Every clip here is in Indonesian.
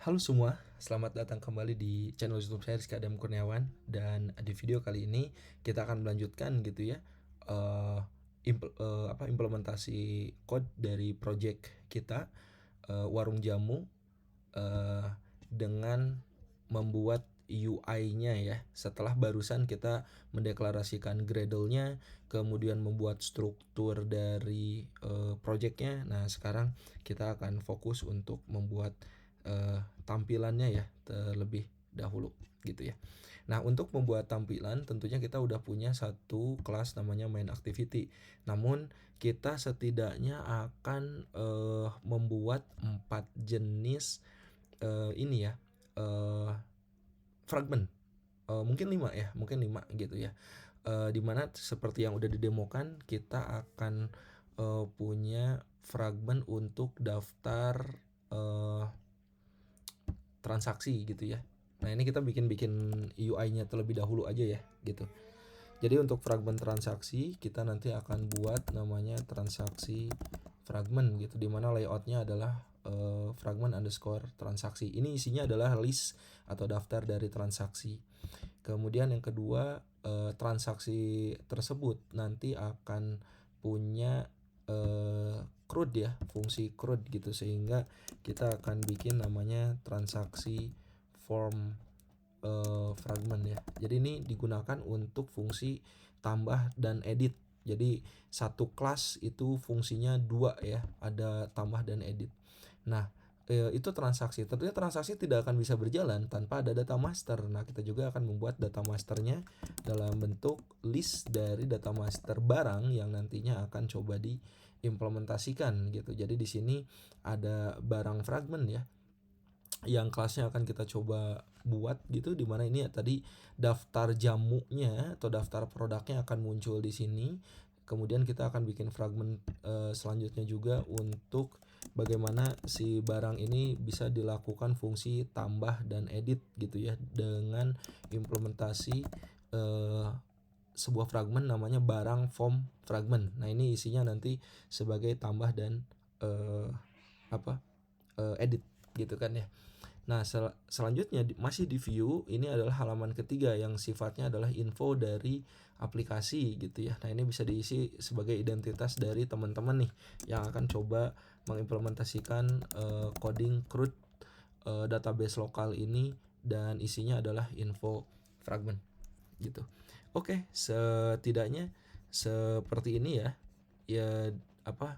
Halo semua, selamat datang kembali di channel YouTube saya Rizky Adam Kurniawan. Dan di video kali ini kita akan melanjutkan gitu ya eh, implementasi code dari project kita, warung jamu, eh, dengan membuat UI-nya ya. Setelah barusan kita mendeklarasikan Gradle-nya, kemudian membuat struktur dari project-nya. Nah, sekarang kita akan fokus untuk membuat tampilannya ya terlebih dahulu gitu ya. Nah, untuk membuat tampilan tentunya kita udah punya satu kelas namanya main activity. Namun kita setidaknya akan membuat 4 jenis ini ya, fragment. Mungkin 5 ya, mungkin 5 gitu ya. Dimana seperti yang udah didemokan, kita akan punya fragment untuk daftar transaksi gitu ya. Nah, ini kita bikin UI-nya terlebih dahulu aja ya gitu. Jadi untuk fragment transaksi kita nanti akan buat namanya transaksi fragment gitu, dimana layoutnya adalah fragment underscore transaksi. Ini isinya adalah list atau daftar dari transaksi. Kemudian yang kedua, transaksi tersebut nanti akan punya CRUD ya, fungsi CRUD gitu, sehingga kita akan bikin namanya transaksi form fragment ya. Jadi ini digunakan untuk fungsi tambah dan edit. Jadi satu kelas itu fungsinya dua ya, ada tambah dan edit. Nah, itu transaksi. Tentunya transaksi tidak akan bisa berjalan tanpa ada data master. Nah, kita juga akan membuat data masternya dalam bentuk list dari data master barang yang nantinya akan coba diimplementasikan gitu. Jadi di sini ada barang fragment ya, yang kelasnya akan kita coba buat gitu, dimana ini ya tadi daftar jamunya atau daftar produknya akan muncul di sini. Kemudian kita akan bikin fragment selanjutnya juga untuk bagaimana si barang ini bisa dilakukan fungsi tambah dan edit gitu ya, dengan implementasi sebuah fragment namanya barang form fragment. Nah, ini isinya nanti sebagai tambah dan edit gitu kan ya. Nah, selanjutnya masih di view, ini adalah halaman ketiga yang sifatnya adalah info dari aplikasi gitu ya. Nah, ini bisa diisi sebagai identitas dari teman-teman nih yang akan coba mengimplementasikan coding CRUD database lokal ini, dan isinya adalah info fragment gitu. Oke, setidaknya seperti ini ya. Ya apa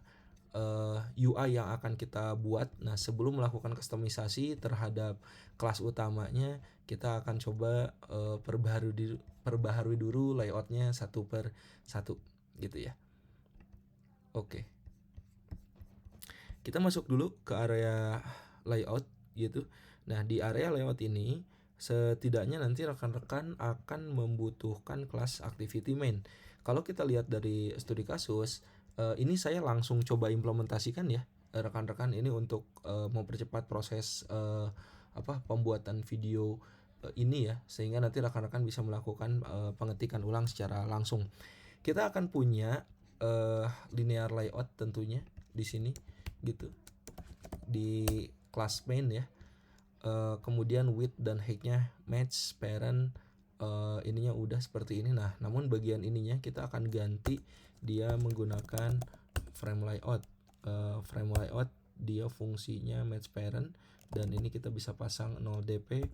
UI yang akan kita buat. Nah, sebelum melakukan kustomisasi terhadap kelas utamanya, kita akan coba perbaharui dulu layoutnya satu per satu gitu ya. Oke, kita masuk dulu ke area layout gitu. Nah, di area layout ini setidaknya nanti rekan-rekan akan membutuhkan kelas activity main. Kalau kita lihat dari studi kasus, ini saya langsung coba implementasikan ya rekan-rekan, ini untuk mempercepat proses pembuatan video ini ya, sehingga nanti rekan-rekan bisa melakukan pengetikan ulang secara langsung. Kita akan punya linear layout tentunya di sini gitu, di class main ya. Kemudian width dan height-nya match parent, ininya udah seperti ini. Nah, namun bagian ininya kita akan ganti dia menggunakan frame layout. Frame layout dia fungsinya match parent, dan ini kita bisa pasang 0 dp.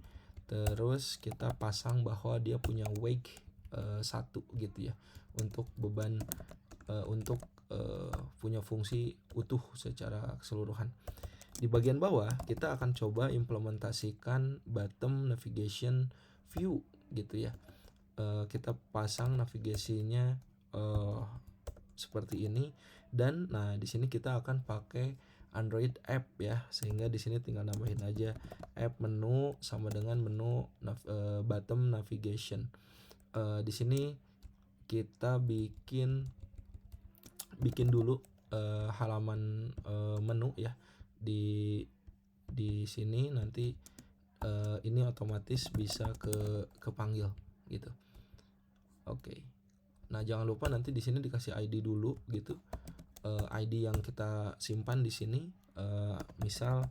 Terus kita pasang bahwa dia punya wake 1 gitu ya, untuk beban untuk punya fungsi utuh secara keseluruhan. Di bagian bawah kita akan coba implementasikan bottom navigation view gitu ya. Kita pasang navigasinya seperti ini, dan nah di sini kita akan pakai Android app ya, sehingga di sini tinggal nambahin aja app menu sama dengan menu bottom navigation. Di sini kita bikin dulu halaman menu ya. Di sini nanti ini otomatis bisa kepanggil gitu. Oke. Nah, jangan lupa nanti di sini dikasih ID dulu gitu. ID yang kita simpan di sini misal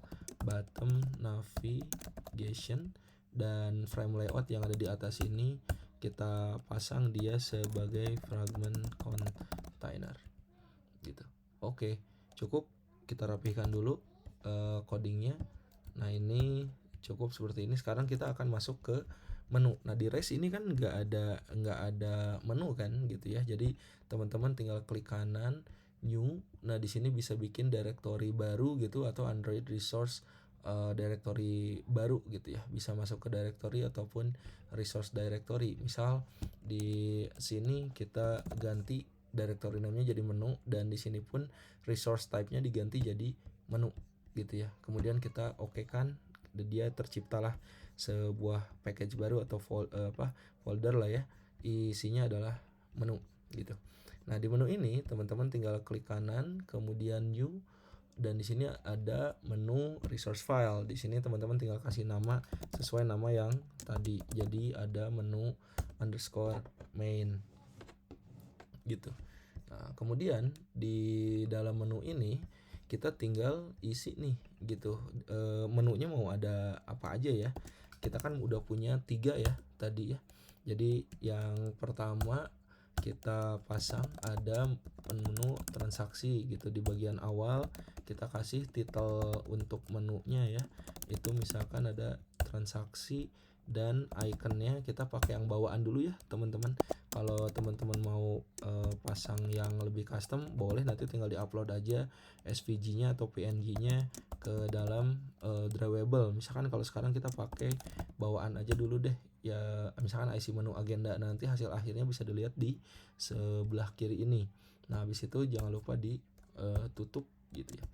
bottom navigation, dan frame layout yang ada di atas ini kita pasang dia sebagai fragment container gitu. Oke, cukup kita rapihkan dulu codingnya. Nah ini cukup seperti ini. Sekarang kita akan masuk ke menu. Nah di REST ini kan nggak ada menu kan gitu ya. Jadi teman-teman tinggal klik kanan new. Nah di sini bisa bikin directory baru gitu atau Android resource directory baru gitu ya. Bisa masuk ke directory ataupun resource directory. Misal di sini kita ganti directory namanya jadi menu, dan di sini pun resource type-nya diganti jadi menu gitu ya. Kemudian kita oke kan, dia terciptalah sebuah package baru atau folder lah ya. Isinya adalah menu gitu. Nah, di menu ini teman-teman tinggal klik kanan, kemudian new, dan di sini ada menu resource file. Di sini teman-teman tinggal kasih nama sesuai nama yang tadi. Jadi ada menu underscore main gitu. Nah, kemudian di dalam menu ini kita tinggal isi nih gitu. Menunya mau ada apa aja ya. Kita kan udah punya 3 ya tadi ya. Jadi yang pertama kita pasang ada menu transaksi gitu. Di bagian awal kita kasih title untuk menunya ya, itu misalkan ada transaksi, dan ikonnya kita pakai yang bawaan dulu ya teman-teman. Kalau teman-teman mau pasang yang lebih custom, boleh nanti tinggal diupload aja SVG-nya atau PNG-nya ke dalam drawable. Misalkan kalau sekarang kita pakai bawaan aja dulu deh ya, misalkan IC menu agenda, nanti hasil akhirnya bisa dilihat di sebelah kiri ini. Nah habis itu jangan lupa ditutup gitu ya.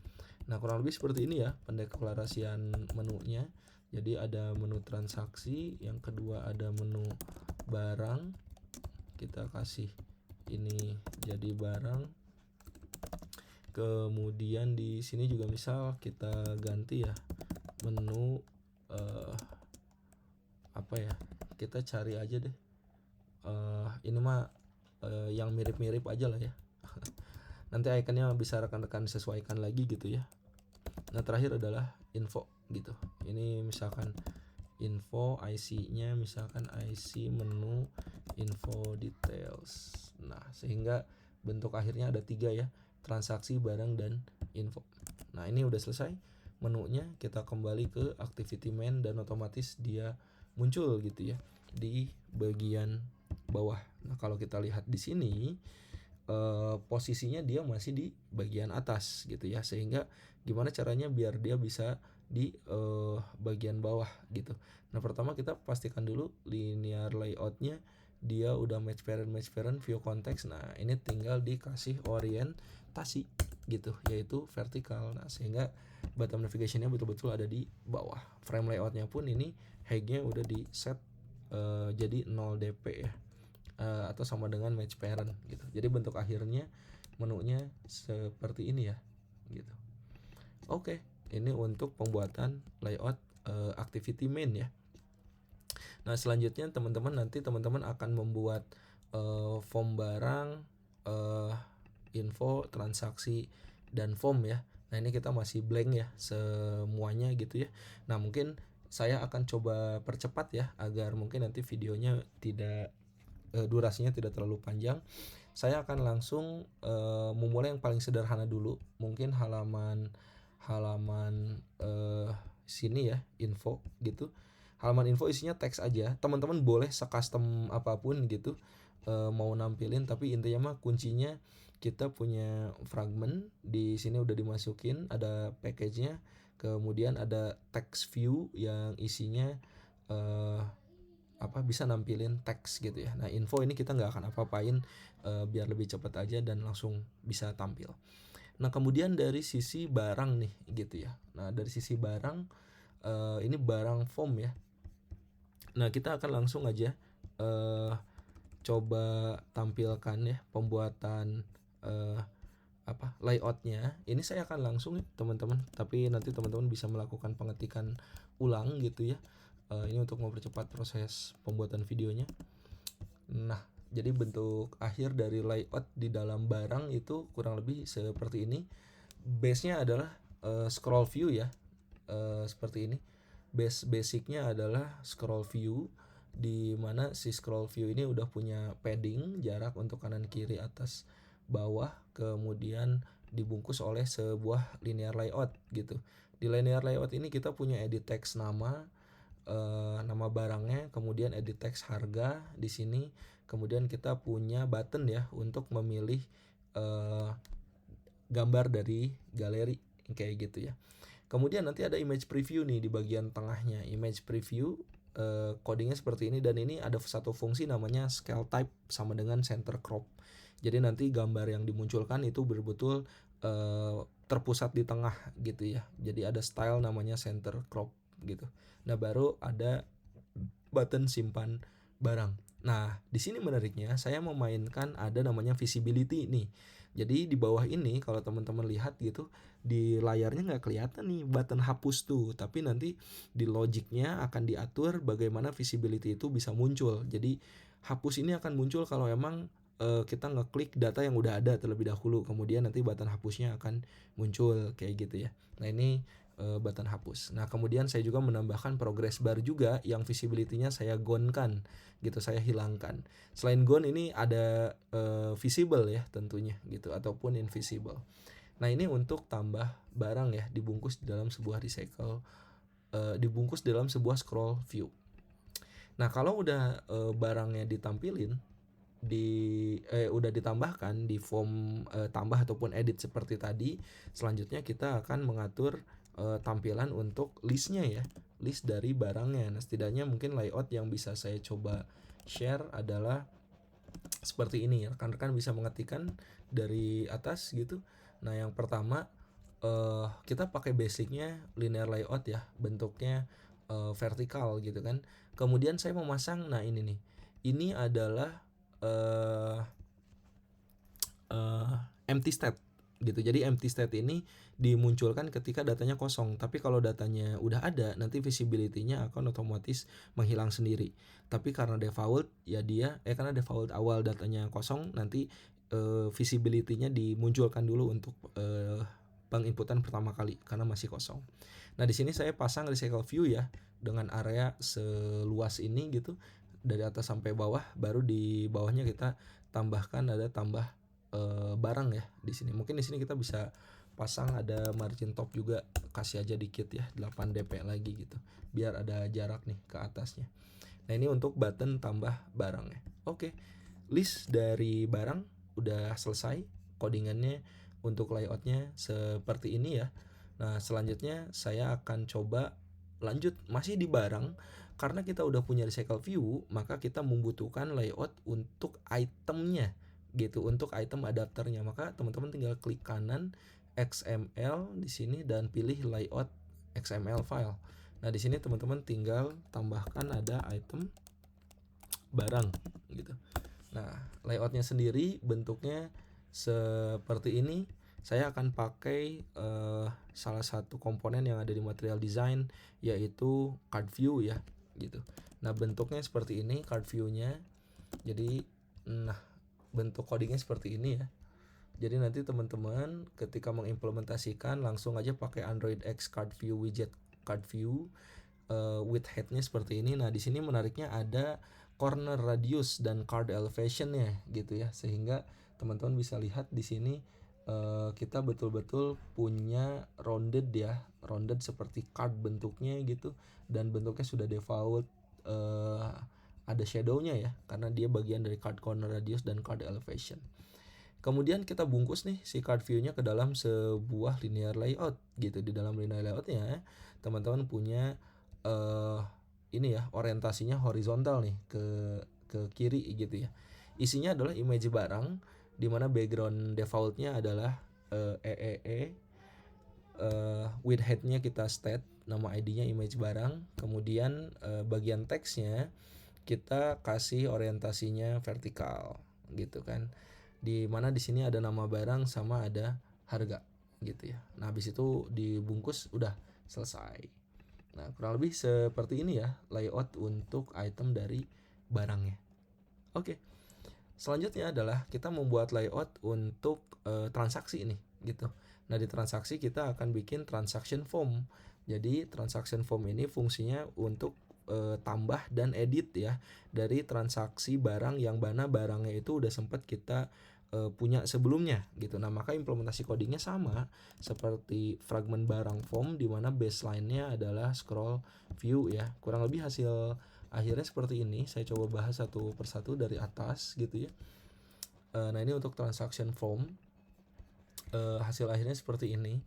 Nah kurang lebih seperti ini ya pendeklarasian menunya. Jadi ada menu transaksi, yang kedua ada menu barang, kita kasih ini jadi barang. Kemudian di sini juga misal kita ganti ya menu apa ya, kita cari aja deh ini mah yang mirip-mirip aja lah ya. Nanti ikonnya bisa rekan-rekan sesuaikan lagi gitu ya. Nah terakhir adalah info gitu. Ini misalkan info IC-nya, misalkan IC menu info details. Nah sehingga bentuk akhirnya ada 3 ya, transaksi, barang, dan info. Nah ini udah selesai menunya. Kita kembali ke activity main dan otomatis dia muncul gitu ya di bagian bawah. Nah kalau kita lihat di sini posisinya dia masih di bagian atas gitu ya, sehingga gimana caranya biar dia bisa di bagian bawah gitu. Nah pertama kita pastikan dulu linear layoutnya dia udah match parent view context. Nah ini tinggal dikasih orientasi gitu, yaitu vertikal. Nah sehingga bottom navigationnya betul-betul ada di bawah. Frame layoutnya pun ini height-nya udah di set jadi 0 dp ya, atau sama dengan match parent gitu. Jadi bentuk akhirnya menunya seperti ini ya gitu. Oke, ini untuk pembuatan layout activity main ya. Nah selanjutnya teman-teman nanti teman-teman akan membuat form barang, info, transaksi, dan form ya. Nah ini kita masih blank ya semuanya gitu ya. Nah mungkin saya akan coba percepat ya agar mungkin nanti videonya tidak durasinya tidak terlalu panjang. Saya akan langsung memulai yang paling sederhana dulu. Mungkin halaman sini ya, info gitu. Halaman info isinya teks aja. Teman-teman boleh se-custom apapun gitu mau nampilin, tapi intinya mah kuncinya kita punya fragment di sini udah dimasukin, ada package-nya. Kemudian ada text view yang isinya bisa nampilin teks gitu ya. Nah info ini kita nggak akan apa-apain biar lebih cepat aja dan langsung bisa tampil. Nah kemudian dari sisi barang nih gitu ya. Nah dari sisi barang ini barang form ya. Nah kita akan langsung aja coba tampilkan ya pembuatan layoutnya. Ini saya akan langsung ya teman-teman, tapi nanti teman-teman bisa melakukan pengetikan ulang gitu ya. Ini untuk mempercepat proses pembuatan videonya. Nah jadi bentuk akhir dari layout di dalam barang itu kurang lebih seperti ini. Base nya adalah scroll view ya. seperti ini. Basicnya adalah scroll view, di mana si scroll view ini udah punya padding jarak untuk kanan kiri atas bawah, kemudian dibungkus oleh sebuah linear layout gitu. Di linear layout ini kita punya edit text nama barangnya, kemudian edit text harga di sini, kemudian kita punya button ya untuk memilih gambar dari galeri kayak gitu ya. Kemudian nanti ada image preview nih di bagian tengahnya. Image preview codingnya seperti ini, dan ini ada satu fungsi namanya scale type sama dengan center crop. Jadi nanti gambar yang dimunculkan itu betul-betul terpusat di tengah gitu ya. Jadi ada style namanya center crop gitu. Nah, baru ada button simpan barang. Nah, di sini menariknya saya memainkan ada namanya visibility nih. Jadi di bawah ini kalau teman-teman lihat gitu, di layarnya nggak kelihatan nih button hapus tuh, tapi nanti di logiknya akan diatur bagaimana visibility itu bisa muncul. Jadi hapus ini akan muncul kalau emang kita ngeklik data yang udah ada terlebih dahulu, kemudian nanti button hapusnya akan muncul kayak gitu ya. Nah, ini button hapus. Nah, kemudian saya juga menambahkan progress bar juga yang visibility-nya saya gone-kan gitu, saya hilangkan. Selain gone ini ada visible ya tentunya gitu, ataupun invisible. Nah, ini untuk tambah barang ya dibungkus di dalam sebuah recycle, dibungkus dalam sebuah scroll view. Nah, kalau udah barangnya ditampilin udah ditambahkan di form tambah ataupun edit seperti tadi, selanjutnya kita akan mengatur tampilan untuk listnya ya, list dari barangnya. Nah, setidaknya mungkin layout yang bisa saya coba share adalah seperti ini. Rekan-rekan bisa mengetikkan dari atas gitu. Nah, yang pertama kita pakai basicnya linear layout ya, bentuknya vertikal gitu kan. Kemudian saya memasang, nah ini nih, ini adalah empty state gitu. Jadi empty state ini dimunculkan ketika datanya kosong. Tapi kalau datanya udah ada, nanti visibility-nya akan otomatis menghilang sendiri. Tapi karena default ya karena default awal datanya kosong, nanti visibility-nya dimunculkan dulu untuk penginputan pertama kali karena masih kosong. Nah, di sini saya pasang recycle view ya dengan area seluas ini gitu, dari atas sampai bawah. Baru di bawahnya kita tambahkan ada tambah barang ya di sini. Mungkin di sini kita bisa pasang ada margin top juga, kasih aja dikit ya 8 dp lagi gitu biar ada jarak nih ke atasnya. Nah, ini untuk button tambah barangnya. Oke, list dari barang udah selesai, codingannya untuk layoutnya seperti ini ya. Nah, selanjutnya saya akan coba lanjut masih di barang. Karena kita udah punya recycle view, maka kita membutuhkan layout untuk itemnya gitu, untuk item adapternya. Maka teman-teman tinggal klik kanan XML di sini dan pilih layout XML file. Nah, di sini teman-teman tinggal tambahkan ada item barang gitu. Nah, layoutnya sendiri bentuknya seperti ini. Saya akan pakai salah satu komponen yang ada di material design, yaitu card view ya gitu. Nah, bentuknya seperti ini card view-nya. Jadi bentuk codingnya seperti ini ya. Jadi nanti teman-teman ketika mengimplementasikan langsung aja pakai Android X card view widget card view with head-nya seperti ini. Nah, di sini menariknya ada corner radius dan card elevation-nya gitu ya, sehingga teman-teman bisa lihat di sini kita betul-betul punya rounded ya, rounded seperti card bentuknya gitu, dan bentuknya sudah default ada shadow-nya ya, karena dia bagian dari card corner radius dan card elevation. Kemudian kita bungkus nih si card view-nya ke dalam sebuah linear layout gitu. Di dalam linear layout-nya teman-teman punya ini ya, orientasinya horizontal nih ke kiri gitu ya. Isinya adalah image barang di mana background default-nya adalah with head-nya kita state, nama ID-nya image barang, kemudian bagian teksnya kita kasih orientasinya vertikal gitu kan. Di mana di sini ada nama barang sama ada harga gitu ya. Nah, habis itu dibungkus udah selesai. Nah, kurang lebih seperti ini ya layout untuk item dari barangnya. Oke. Selanjutnya adalah kita membuat layout untuk transaksi nih gitu. Nah, di transaksi kita akan bikin transaction form. Jadi transaction form ini fungsinya untuk tambah dan edit ya dari transaksi barang yang mana barangnya itu udah sempat kita punya sebelumnya gitu. Nah, maka implementasi codingnya sama seperti fragment barang form di mana baseline-nya adalah scroll view ya. Kurang lebih hasil akhirnya seperti ini. Saya coba bahas satu persatu dari atas gitu ya. Nah, ini untuk transaction form. Hasil akhirnya seperti ini.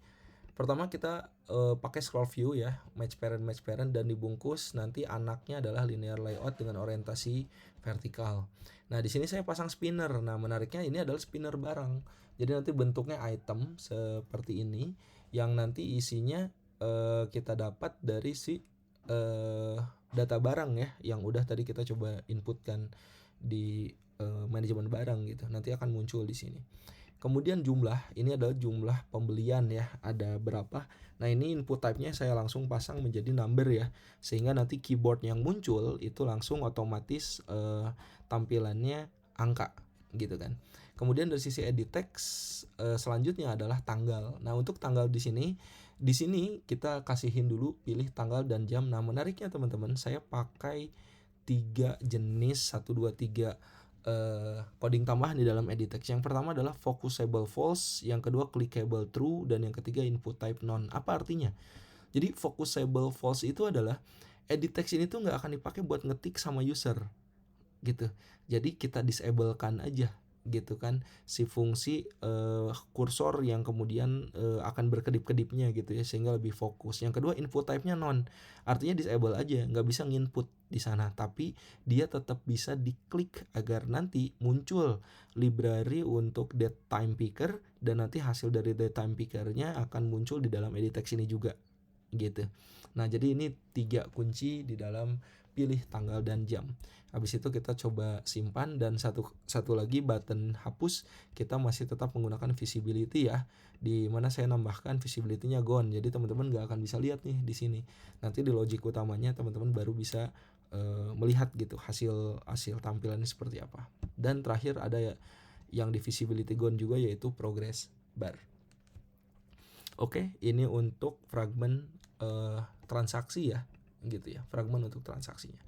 Pertama kita pakai scroll view ya, match parent dan dibungkus nanti anaknya adalah linear layout dengan orientasi vertikal. Nah, di sini saya pasang spinner. Nah, menariknya ini adalah spinner barang. Jadi nanti bentuknya item seperti ini yang nanti isinya kita dapat dari si data barang ya yang udah tadi kita coba inputkan di manajemen barang gitu. Nanti akan muncul di sini. Kemudian jumlah, ini adalah jumlah pembelian ya, ada berapa. Nah, ini input type-nya saya langsung pasang menjadi number ya, sehingga nanti keyboard yang muncul itu langsung otomatis tampilannya angka gitu kan. Kemudian dari sisi edit text selanjutnya adalah tanggal. Nah, untuk tanggal di sini kita kasihin dulu pilih tanggal dan jam. Nah, menariknya teman-teman, saya pakai 3 jenis 1 2 3 coding tambahan di dalam edit text. Yang pertama adalah focusable false, yang kedua clickable true, dan yang ketiga input type none. Apa artinya? Jadi focusable false itu adalah edit text ini tuh nggak akan dipakai buat ngetik sama user gitu. Jadi kita disablekan aja gitu kan si fungsi kursor yang kemudian akan berkedip-kedipnya gitu ya sehingga lebih fokus. Yang kedua input type-nya none, artinya disable aja, nggak bisa nginput di sana, tapi dia tetap bisa diklik agar nanti muncul library untuk date time picker dan nanti hasil dari date time picker-nya akan muncul di dalam edit text ini juga gitu. Nah, jadi ini 3 kunci di dalam pilih tanggal dan jam. Habis itu kita coba simpan dan satu lagi button hapus kita masih tetap menggunakan visibility ya. Di mana saya nambahkan visibility-nya gone. Jadi teman-teman nggak akan bisa lihat nih di sini. Nanti di logic utamanya teman-teman baru bisa melihat gitu hasil tampilannya seperti apa. Dan terakhir ada ya yang di visibility gone juga yaitu progress bar. Oke, ini untuk fragmen transaksi ya gitu ya, fragmen untuk transaksinya.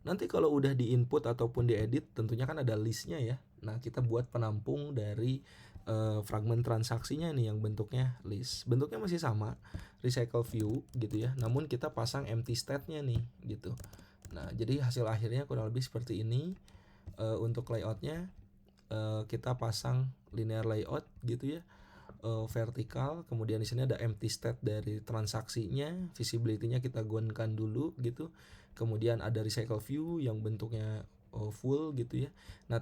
Nanti kalau udah di input ataupun diedit tentunya kan ada listnya ya. Nah, kita buat penampung dari fragmen transaksinya nih yang bentuknya list. Bentuknya masih sama, recycle view gitu ya. Namun kita pasang empty state-nya nih gitu. Nah, jadi hasil akhirnya kurang lebih seperti ini. Untuk layoutnya kita pasang linear layout gitu ya. Vertikal, kemudian di sini ada empty state dari transaksinya, visibility-nya kita gonkan dulu gitu. Kemudian ada recycle view yang bentuknya full gitu ya. Nah,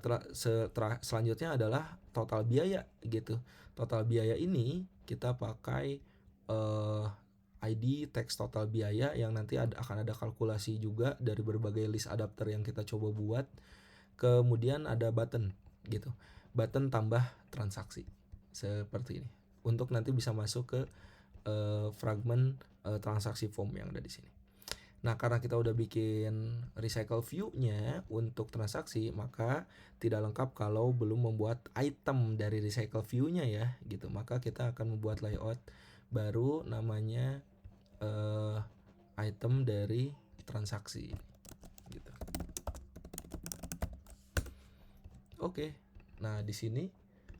selanjutnya adalah total biaya gitu. Total biaya ini kita pakai ID text total biaya yang nanti akan ada kalkulasi juga dari berbagai list adapter yang kita coba buat. Kemudian ada button gitu. Button tambah transaksi. Seperti ini. Untuk nanti bisa masuk ke fragmen transaksi form yang ada di sini. Nah, karena kita udah bikin recycle view-nya untuk transaksi, maka tidak lengkap kalau belum membuat item dari recycle view-nya ya, gitu. Maka kita akan membuat layout baru namanya item dari transaksi, gitu. Oke. Nah, di sini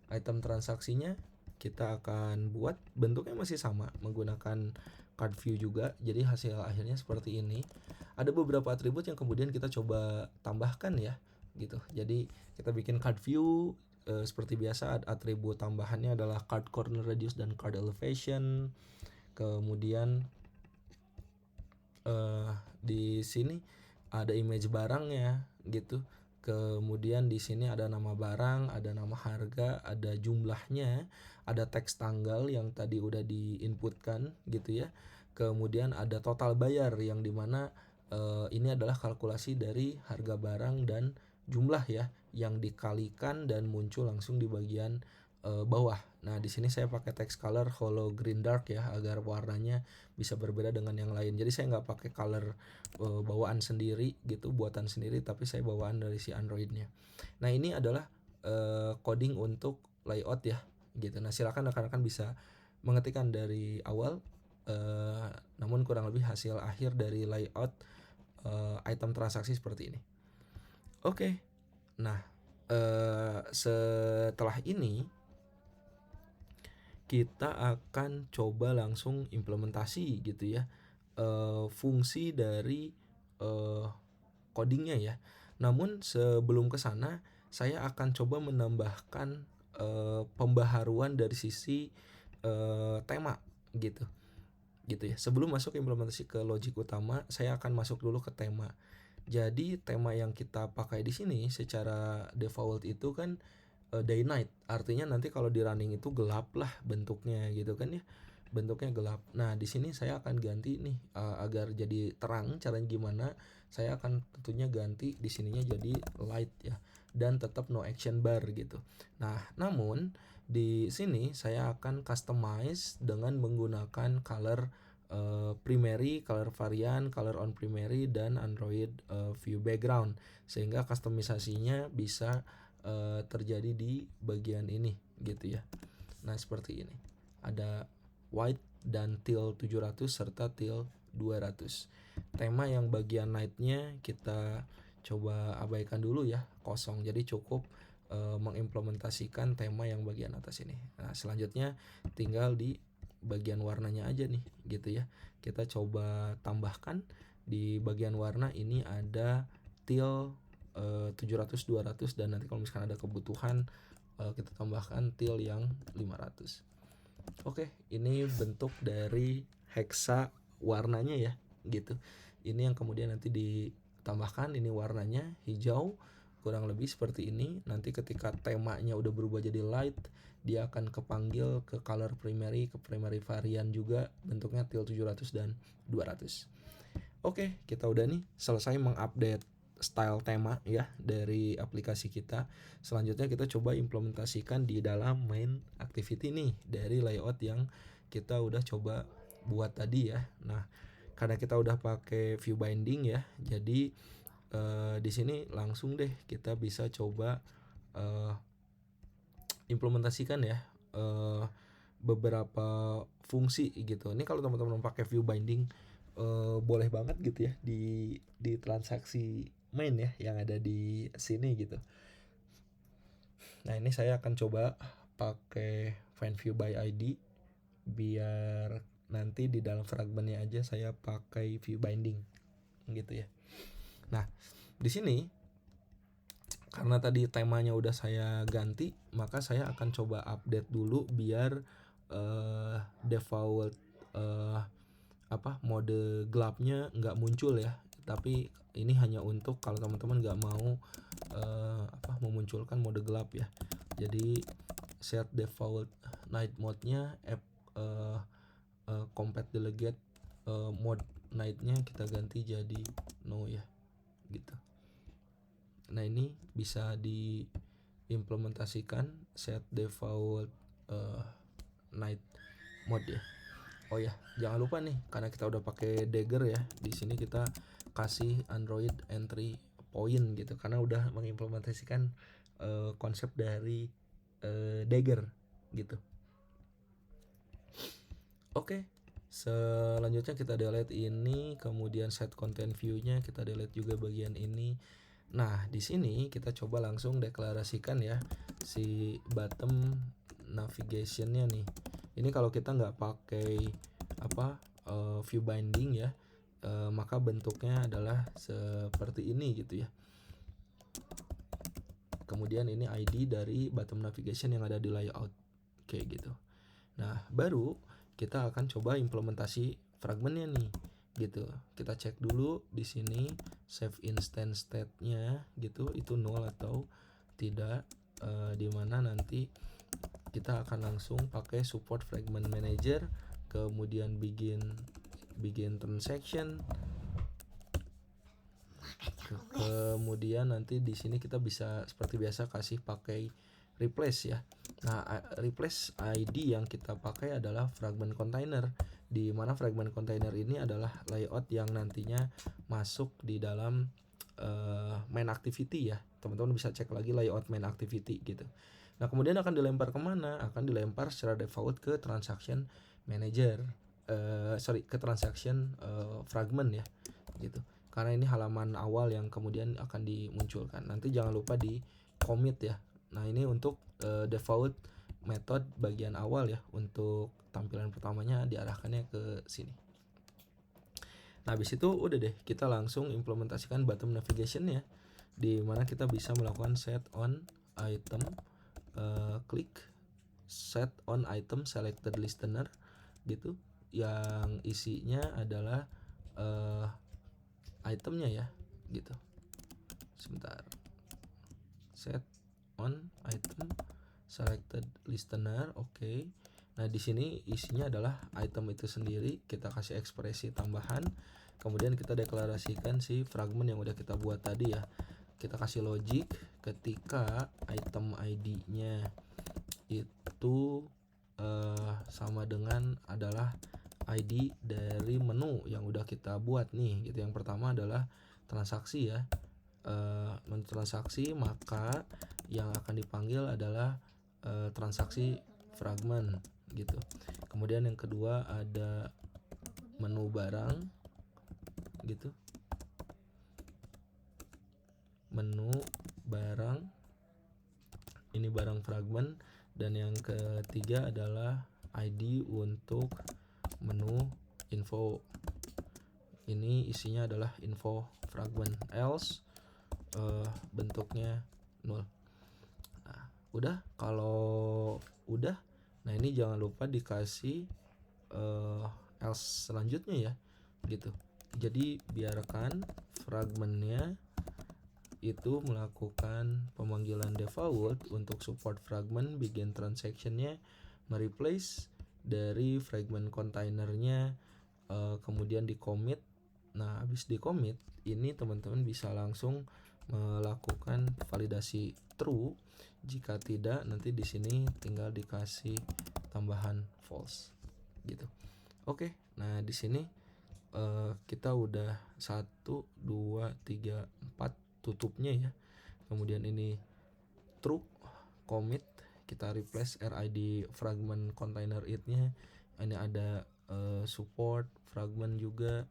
item transaksinya kita akan buat bentuknya masih sama menggunakan card view juga. Jadi hasil akhirnya seperti ini. Ada beberapa atribut yang kemudian kita coba tambahkan ya gitu. Jadi kita bikin card view seperti biasa atribut tambahannya adalah card corner radius dan card elevation. Kemudian di sini ada image barangnya gitu. Kemudian di sini ada nama barang, ada nama harga, ada jumlahnya, ada teks tanggal yang tadi udah diinputkan gitu ya. Kemudian ada total bayar yang dimana ini adalah kalkulasi dari harga barang dan jumlah ya yang dikalikan dan muncul langsung di bagian bawah. Nah, di sini saya pakai text color hollow green dark ya agar warnanya bisa berbeda dengan yang lain. Jadi saya nggak pakai color bawaan sendiri gitu, buatan sendiri, tapi saya bawaan dari si Android-nya. Nah, ini adalah coding untuk layout ya gitu. Nah, silakan rekan-rekan bisa mengetikkan dari awal namun kurang lebih hasil akhir dari layout item transaksi seperti ini. Oke. Nah, setelah ini kita akan coba langsung implementasi gitu ya, fungsi dari codingnya ya. Namun sebelum ke sana, saya akan coba menambahkan pembaharuan dari sisi tema gitu ya. Sebelum masuk implementasi ke logic utama, saya akan masuk dulu ke tema. Jadi tema yang kita pakai di sini secara default itu kan day night, artinya nanti kalau di running itu gelap lah bentuknya gitu kan ya, bentuknya gelap. Nah di sini saya akan ganti nih agar jadi terang. Caranya gimana? Saya akan tentunya ganti di sininya jadi light ya, dan tetap no action bar gitu. Nah namun di sini saya akan customize dengan menggunakan color primary, color varian, color on primary, dan Android view background, sehingga customisasinya bisa terjadi di bagian ini gitu ya. Nah seperti ini, ada white dan teal 700 serta teal 200. Tema yang bagian nightnya kita coba abaikan dulu ya, kosong. Jadi cukup mengimplementasikan tema yang bagian atas ini. Nah selanjutnya tinggal di bagian warnanya aja nih gitu ya. Kita coba tambahkan di bagian warna ini ada teal 700, 200, dan nanti kalau misalkan ada kebutuhan kita tambahkan teal yang 500. Oke, ini bentuk dari hexa warnanya ya gitu. Ini yang kemudian nanti ditambahkan, ini warnanya hijau kurang lebih seperti ini. Nanti ketika temanya udah berubah jadi light, dia akan kepanggil ke color primary, ke primary varian juga, bentuknya teal 700 dan 200. Oke, kita udah nih selesai mengupdate style tema ya dari aplikasi kita. Selanjutnya kita coba implementasikan di dalam main activity nih dari layout yang kita udah coba buat tadi ya. Nah, karena kita udah pakai view binding ya, jadi di sini langsung deh kita bisa coba implementasikan ya beberapa fungsi gitu. Ini kalau teman-teman pakai view binding boleh banget gitu ya di transaksi main ya yang ada di sini gitu. Nah ini saya akan coba pakai find view by ID biar nanti di dalam fragmentnya aja saya pakai view binding gitu ya. Nah di sini karena tadi temanya udah saya ganti, maka saya akan coba update dulu biar default mode gelapnya nggak muncul ya. Tapi ini hanya untuk kalau teman-teman nggak mau memunculkan mode gelap ya. Jadi set default night mode-nya compat delegate mode night-nya kita ganti jadi no ya gitu. Nah ini bisa diimplementasikan set default night mode ya. Oh ya, jangan lupa nih karena kita udah pakai Dagger ya. Di sini kita kasih Android entry point gitu karena udah mengimplementasikan konsep dari Dagger gitu. Oke. Selanjutnya kita delete ini, kemudian set content view-nya kita delete juga bagian ini. Nah, di sini kita coba langsung deklarasikan ya si bottom navigation-nya nih. Ini kalau kita nggak pakai view binding ya, maka bentuknya adalah seperti ini gitu ya. Kemudian ini ID dari bottom navigation yang ada di layout kayak gitu. Nah, baru kita akan coba implementasi fragmentnya nih gitu. Kita cek dulu di sini save instance state-nya gitu itu nol atau tidak, dimana nanti kita akan langsung pakai support fragment manager, kemudian begin transaction, kemudian nanti di sini kita bisa seperti biasa kasih pakai replace ya. Nah replace ID yang kita pakai adalah fragment container, di mana fragment container ini adalah layout yang nantinya masuk di dalam main activity ya. Teman-teman bisa cek lagi layout main activity gitu. Nah kemudian akan dilempar kemana? Akan dilempar secara default ke transaction manager ke transaction fragment ya gitu. Karena ini halaman awal yang kemudian akan dimunculkan. Nanti jangan lupa di commit ya. Nah, ini untuk default method bagian awal ya, untuk tampilan pertamanya diarahkannya ke sini. Nah, habis itu udah deh, kita langsung implementasikan bottom navigation ya, di mana kita bisa melakukan set on item, klik set on item selected listener gitu, yang isinya adalah itemnya ya gitu. Sebentar, set on item selected listener, oke. Nah, di sini isinya adalah item itu sendiri, kita kasih ekspresi tambahan, kemudian kita deklarasikan si fragment yang udah kita buat tadi ya. Kita kasih logic ketika item ID-nya itu sama dengan adalah ID dari menu yang udah kita buat nih gitu. Yang pertama adalah transaksi ya, menu transaksi, maka yang akan dipanggil adalah transaksi fragment gitu. Kemudian yang kedua ada menu barang gitu, menu barang, ini barang fragment. Dan yang ketiga adalah ID untuk menu info, ini isinya adalah info fragment, else bentuknya 0. Nah, udah, kalau udah, nah ini jangan lupa dikasih else selanjutnya ya gitu. Jadi biarkan fragmentnya itu melakukan pemanggilan default untuk support fragment begin transactionnya, mereplace dari fragment containernya, kemudian di commit. Nah, habis di commit ini teman-teman bisa langsung melakukan validasi true. Jika tidak, nanti di sini tinggal dikasih tambahan false gitu. Oke, nah di sini kita udah 1, 2, 3, 4 tutupnya ya. Kemudian ini true, commit, kita replace RID fragment container it-nya. Ini ada support fragment juga.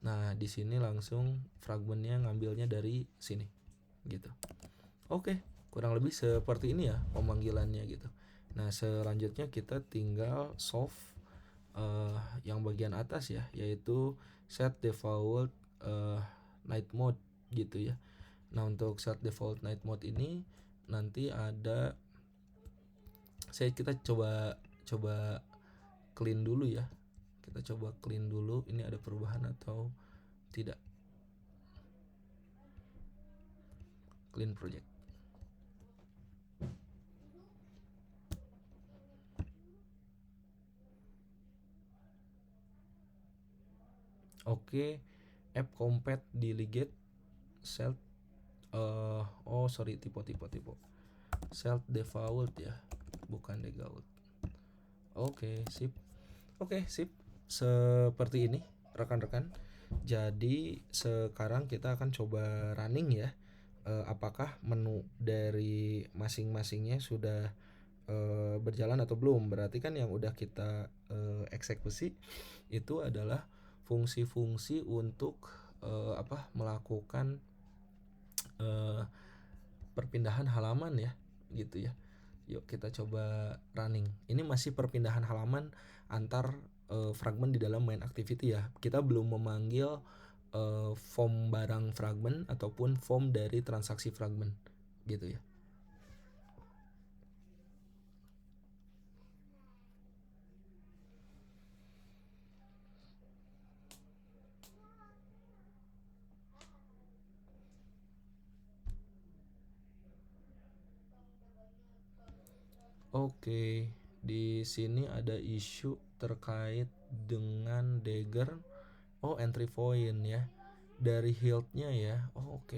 Nah, di sini langsung fragmentnya ngambilnya dari sini gitu. Oke, kurang lebih seperti ini ya pemanggilannya gitu. Nah, selanjutnya kita tinggal solve yang bagian atas ya, yaitu set default night mode gitu ya. Nah, untuk set default night mode ini nanti ada, kita coba clean dulu ya. Kita coba clean dulu, ini ada perubahan atau tidak. Clean project. Oke, app compat delegate self typo self default ya, bukan default. Oke, sip. Seperti ini rekan-rekan. Jadi sekarang kita akan coba running ya, apakah menu dari masing-masingnya sudah berjalan atau belum. Berarti kan yang udah kita eksekusi itu adalah fungsi-fungsi untuk melakukan perpindahan halaman ya gitu ya. Yuk kita coba running. Ini masih perpindahan halaman antar fragment di dalam main activity ya. Kita belum memanggil form barang fragment ataupun form dari transaksi fragment gitu ya. Oke, di sini ada isu terkait dengan dagger. Oh, entry point ya. Dari Hilt-nya ya. Oh, oke.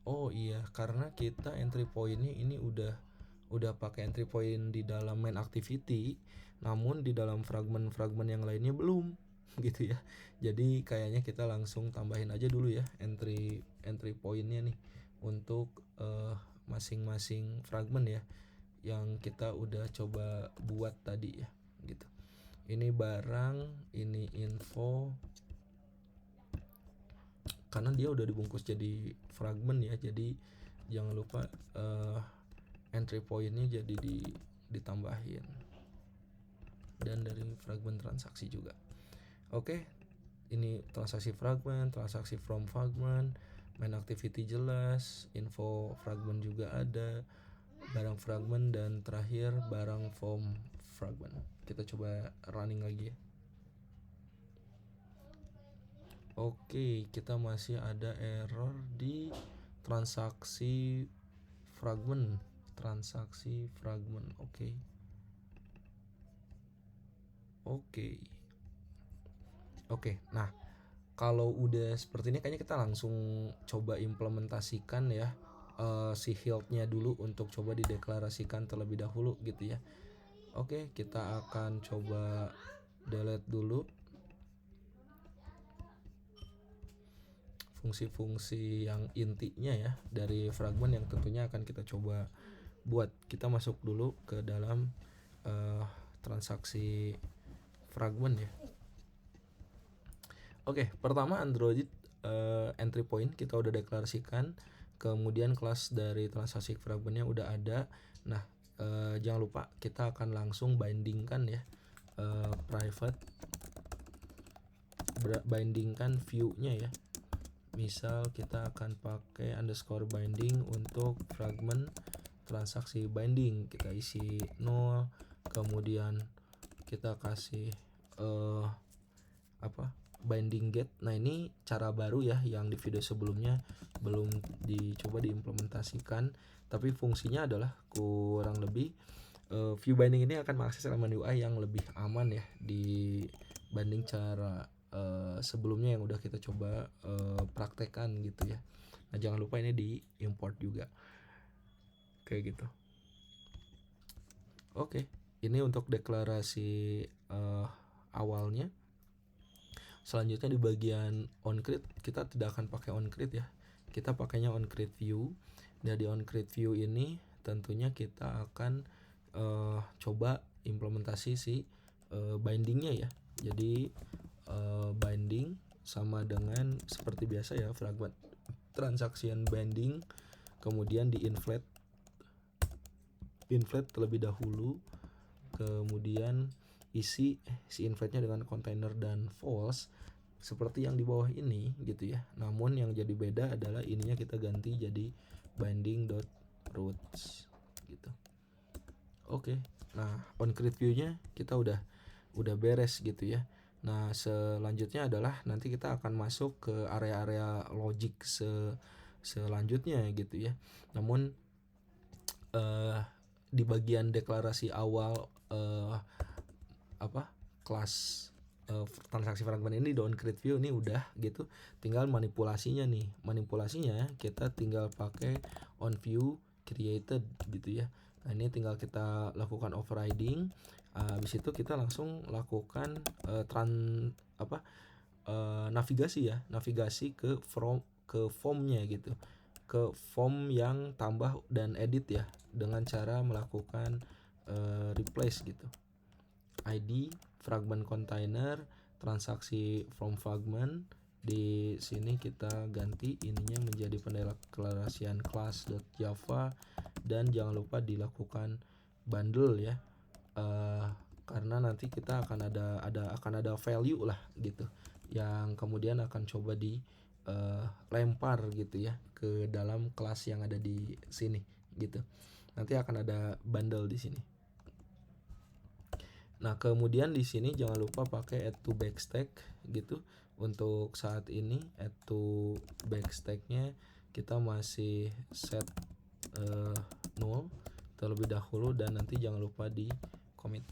Oh iya, karena kita entry point-nya ini udah pakai entry point di dalam main activity, namun di dalam fragment-fragment yang lainnya belum gitu ya. Jadi kayaknya kita langsung tambahin aja dulu ya entry point-nya nih untuk masing-masing fragment ya yang kita udah coba buat tadi ya gitu. ini barang, ini info, karena dia udah dibungkus jadi fragment ya, jadi jangan lupa entry pointnya jadi ditambahin, dan dari fragment transaksi juga. Oke, ini transaksi fragment, transaksi from fragment, main activity jelas, info fragment juga ada, barang fragment, dan terakhir barang from fragment. Kita coba running lagi ya. Oke, kita masih ada error di transaksi fragment. Oke. Nah, kalau udah seperti ini kayaknya kita langsung coba implementasikan ya, si health-nya dulu untuk coba dideklarasikan terlebih dahulu gitu ya. Oke, kita akan coba delete dulu fungsi-fungsi yang intinya ya dari fragment yang tentunya akan kita coba buat. Kita masuk dulu ke dalam transaksi fragment ya. Oke, pertama Android entry point kita udah deklarasikan, kemudian kelas dari transaksi fragmentnya udah ada. Nah, jangan lupa kita akan langsung bindingkan ya, private bindingkan view-nya ya. Misal kita akan pakai underscore binding untuk fragment transaksi binding, kita isi 0, kemudian kita kasih binding get. Nah, ini cara baru ya yang di video sebelumnya belum dicoba diimplementasikan, tapi fungsinya adalah kurang lebih view binding ini akan mengakses elemen UI yang lebih aman ya dibanding cara sebelumnya yang udah kita coba praktekkan gitu ya. Nah, jangan lupa ini di import juga kayak gitu. Oke, ini untuk deklarasi awalnya. Selanjutnya di bagian onCreate kita tidak akan pakai onCreate ya, kita pakainya onCreate view. Dan di onCreate view ini tentunya kita akan coba implementasi si bindingnya ya. Jadi binding sama dengan seperti biasa ya, fragment transaction binding, kemudian di inflate terlebih dahulu, kemudian isi si inflate-nya dengan container dan false seperti yang di bawah ini gitu ya. Namun yang jadi beda adalah ininya kita ganti jadi binding.roots gitu. Oke. Nah, onCreate view-nya kita udah beres gitu ya. Nah, selanjutnya adalah nanti kita akan masuk ke area-area logic selanjutnya gitu ya. Namun di bagian deklarasi awal kelas transaksi fragment ini di onCreate view ini udah gitu. Tinggal manipulasinya nih. Manipulasinya kita tinggal pakai onView created gitu ya. Nah, ini tinggal kita lakukan overriding. Habis itu kita langsung lakukan navigasi ke formnya gitu, ke form yang tambah dan edit ya, dengan cara melakukan replace gitu. ID fragment container transaksi from fragment, di sini kita ganti ininya menjadi pendeklarasian class.java, dan jangan lupa dilakukan bundle ya, karena nanti kita akan ada value lah gitu yang kemudian akan coba di lempar gitu ya ke dalam kelas yang ada di sini gitu. Nanti akan ada bundle di sini. Nah, kemudian di sini jangan lupa pakai add to backstack gitu. Untuk saat ini add to backstacknya kita masih set 0 terlebih dahulu, dan nanti jangan lupa di commit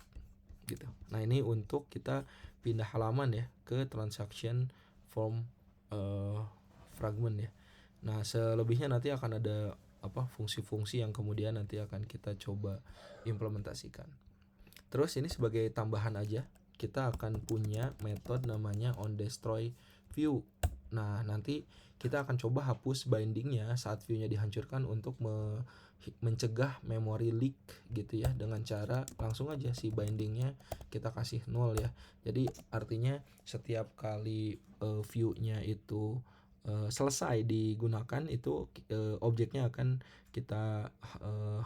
gitu. Nah, ini untuk kita pindah halaman ya ke transaction from fragment ya. Nah, selebihnya nanti akan ada fungsi-fungsi yang kemudian nanti akan kita coba implementasikan. Terus ini sebagai tambahan aja, kita akan punya metode namanya onDestroyView. Nah, nanti kita akan coba hapus bindingnya saat view-nya dihancurkan untuk mencegah memory leak gitu ya, dengan cara langsung aja si bindingnya kita kasih 0 ya. Jadi artinya setiap kali view-nya itu selesai digunakan itu objeknya akan kita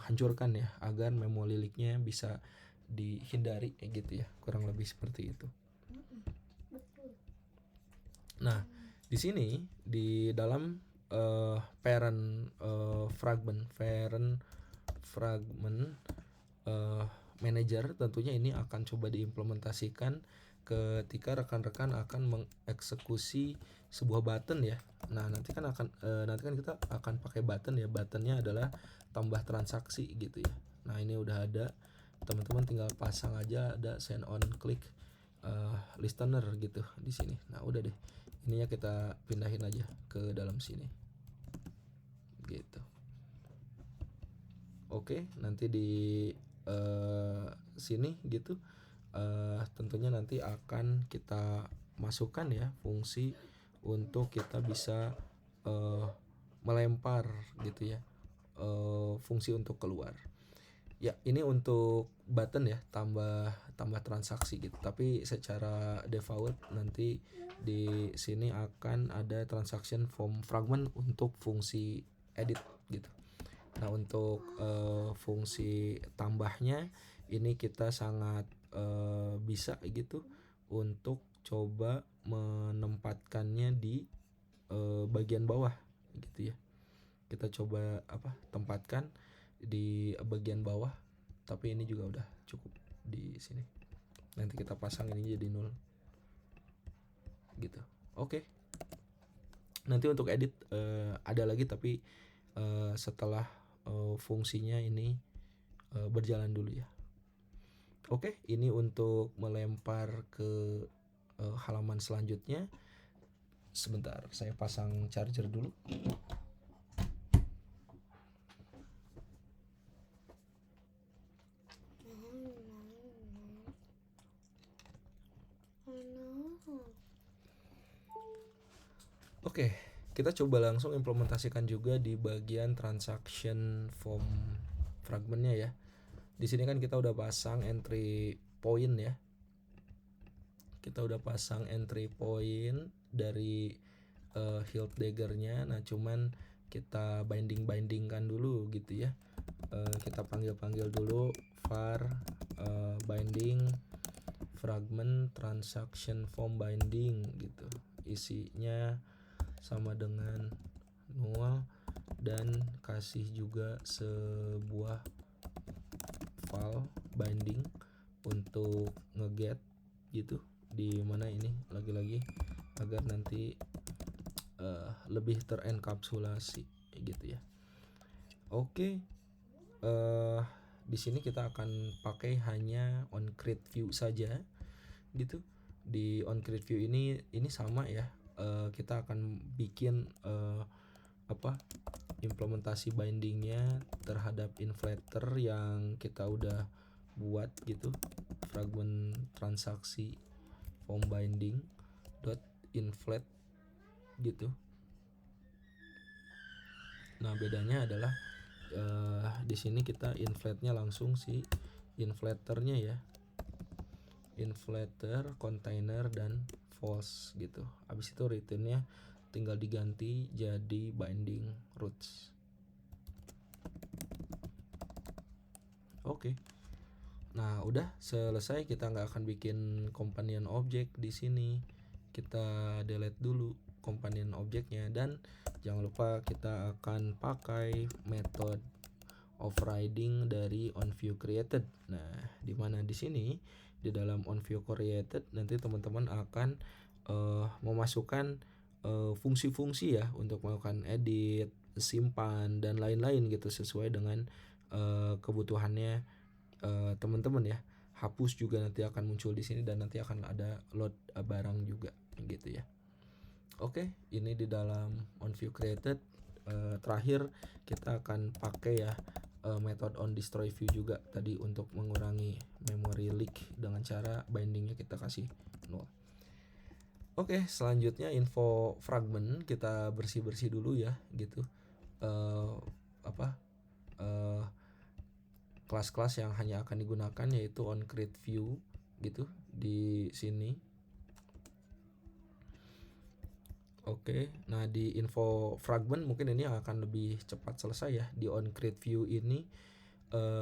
hancurkan ya, agar memory leak-nya bisa dihindari gitu ya, kurang lebih seperti itu. Nah, di sini di dalam parent fragment manager tentunya ini akan coba diimplementasikan ketika rekan-rekan akan mengeksekusi sebuah button ya. Nah, nanti kan kita akan pakai button ya. Buttonnya adalah tambah transaksi gitu ya. Nah, ini udah ada, teman-teman tinggal pasang aja ada send on click listener gitu di sini. Nah, udah deh, ininya kita pindahin aja ke dalam sini gitu. Oke, nanti di sini gitu tentunya nanti akan kita masukkan ya fungsi untuk kita bisa melempar gitu ya, fungsi untuk keluar. Ya, ini untuk button ya, tambah transaksi gitu. Tapi secara default nanti di sini akan ada transaction from fragment untuk fungsi edit gitu. Nah, untuk fungsi tambahnya ini kita sangat bisa gitu untuk coba menempatkannya di bagian bawah gitu ya. Kita coba tempatkan di bagian bawah, tapi ini juga udah cukup di sini. Nanti kita pasang ini jadi 0 gitu. Oke. Nanti untuk edit ada lagi, tapi setelah fungsinya ini berjalan dulu ya. Oke, ini untuk melempar ke halaman selanjutnya. Sebentar, saya pasang charger dulu. Oke, kita coba langsung implementasikan juga di bagian transaction from fragmentnya ya. Di sini kan kita udah pasang entry point ya. Kita udah pasang entry point dari hilt daggernya. Nah, cuman kita bindingkan dulu gitu ya. Kita panggil dulu var binding fragment transaction from binding gitu. Isinya sama dengan 0 dan kasih juga sebuah file binding untuk ngeget gitu, di mana ini lagi-lagi agar nanti lebih terenkapsulasi gitu ya. Oke, di sini kita akan pakai hanya on create view saja gitu. Di on create view ini sama ya, kita akan bikin implementasi bindingnya terhadap inflator yang kita udah buat gitu, fragment transaksi form binding dot inflate gitu. Nah, bedanya adalah di sini kita inflate-nya langsung si inflatornya ya, inflator, container dan false gitu. Habis itu returnnya tinggal diganti jadi binding roots. Oke. Nah, udah selesai, kita nggak akan bikin companion object di sini. Kita delete dulu companion objectnya, dan jangan lupa kita akan pakai method overriding dari onViewCreated. Nah, di mana di sini di dalam onViewCreated nanti teman-teman akan memasukkan fungsi-fungsi ya untuk melakukan edit, simpan dan lain-lain gitu sesuai dengan kebutuhannya teman-teman ya. Hapus juga nanti akan muncul di sini, dan nanti akan ada load barang juga gitu ya. Oke, ini di dalam onViewCreated. Terakhir kita akan pakai ya method onDestroyView juga tadi untuk mengurangi memory leak dengan cara bindingnya kita kasih 0. Oke, selanjutnya info fragment kita bersih-bersih dulu ya gitu. Eh, apa eh, kelas-kelas yang hanya akan digunakan yaitu on create view gitu di sini. Oke, nah di info fragment mungkin ini akan lebih cepat selesai ya. Di on create view ini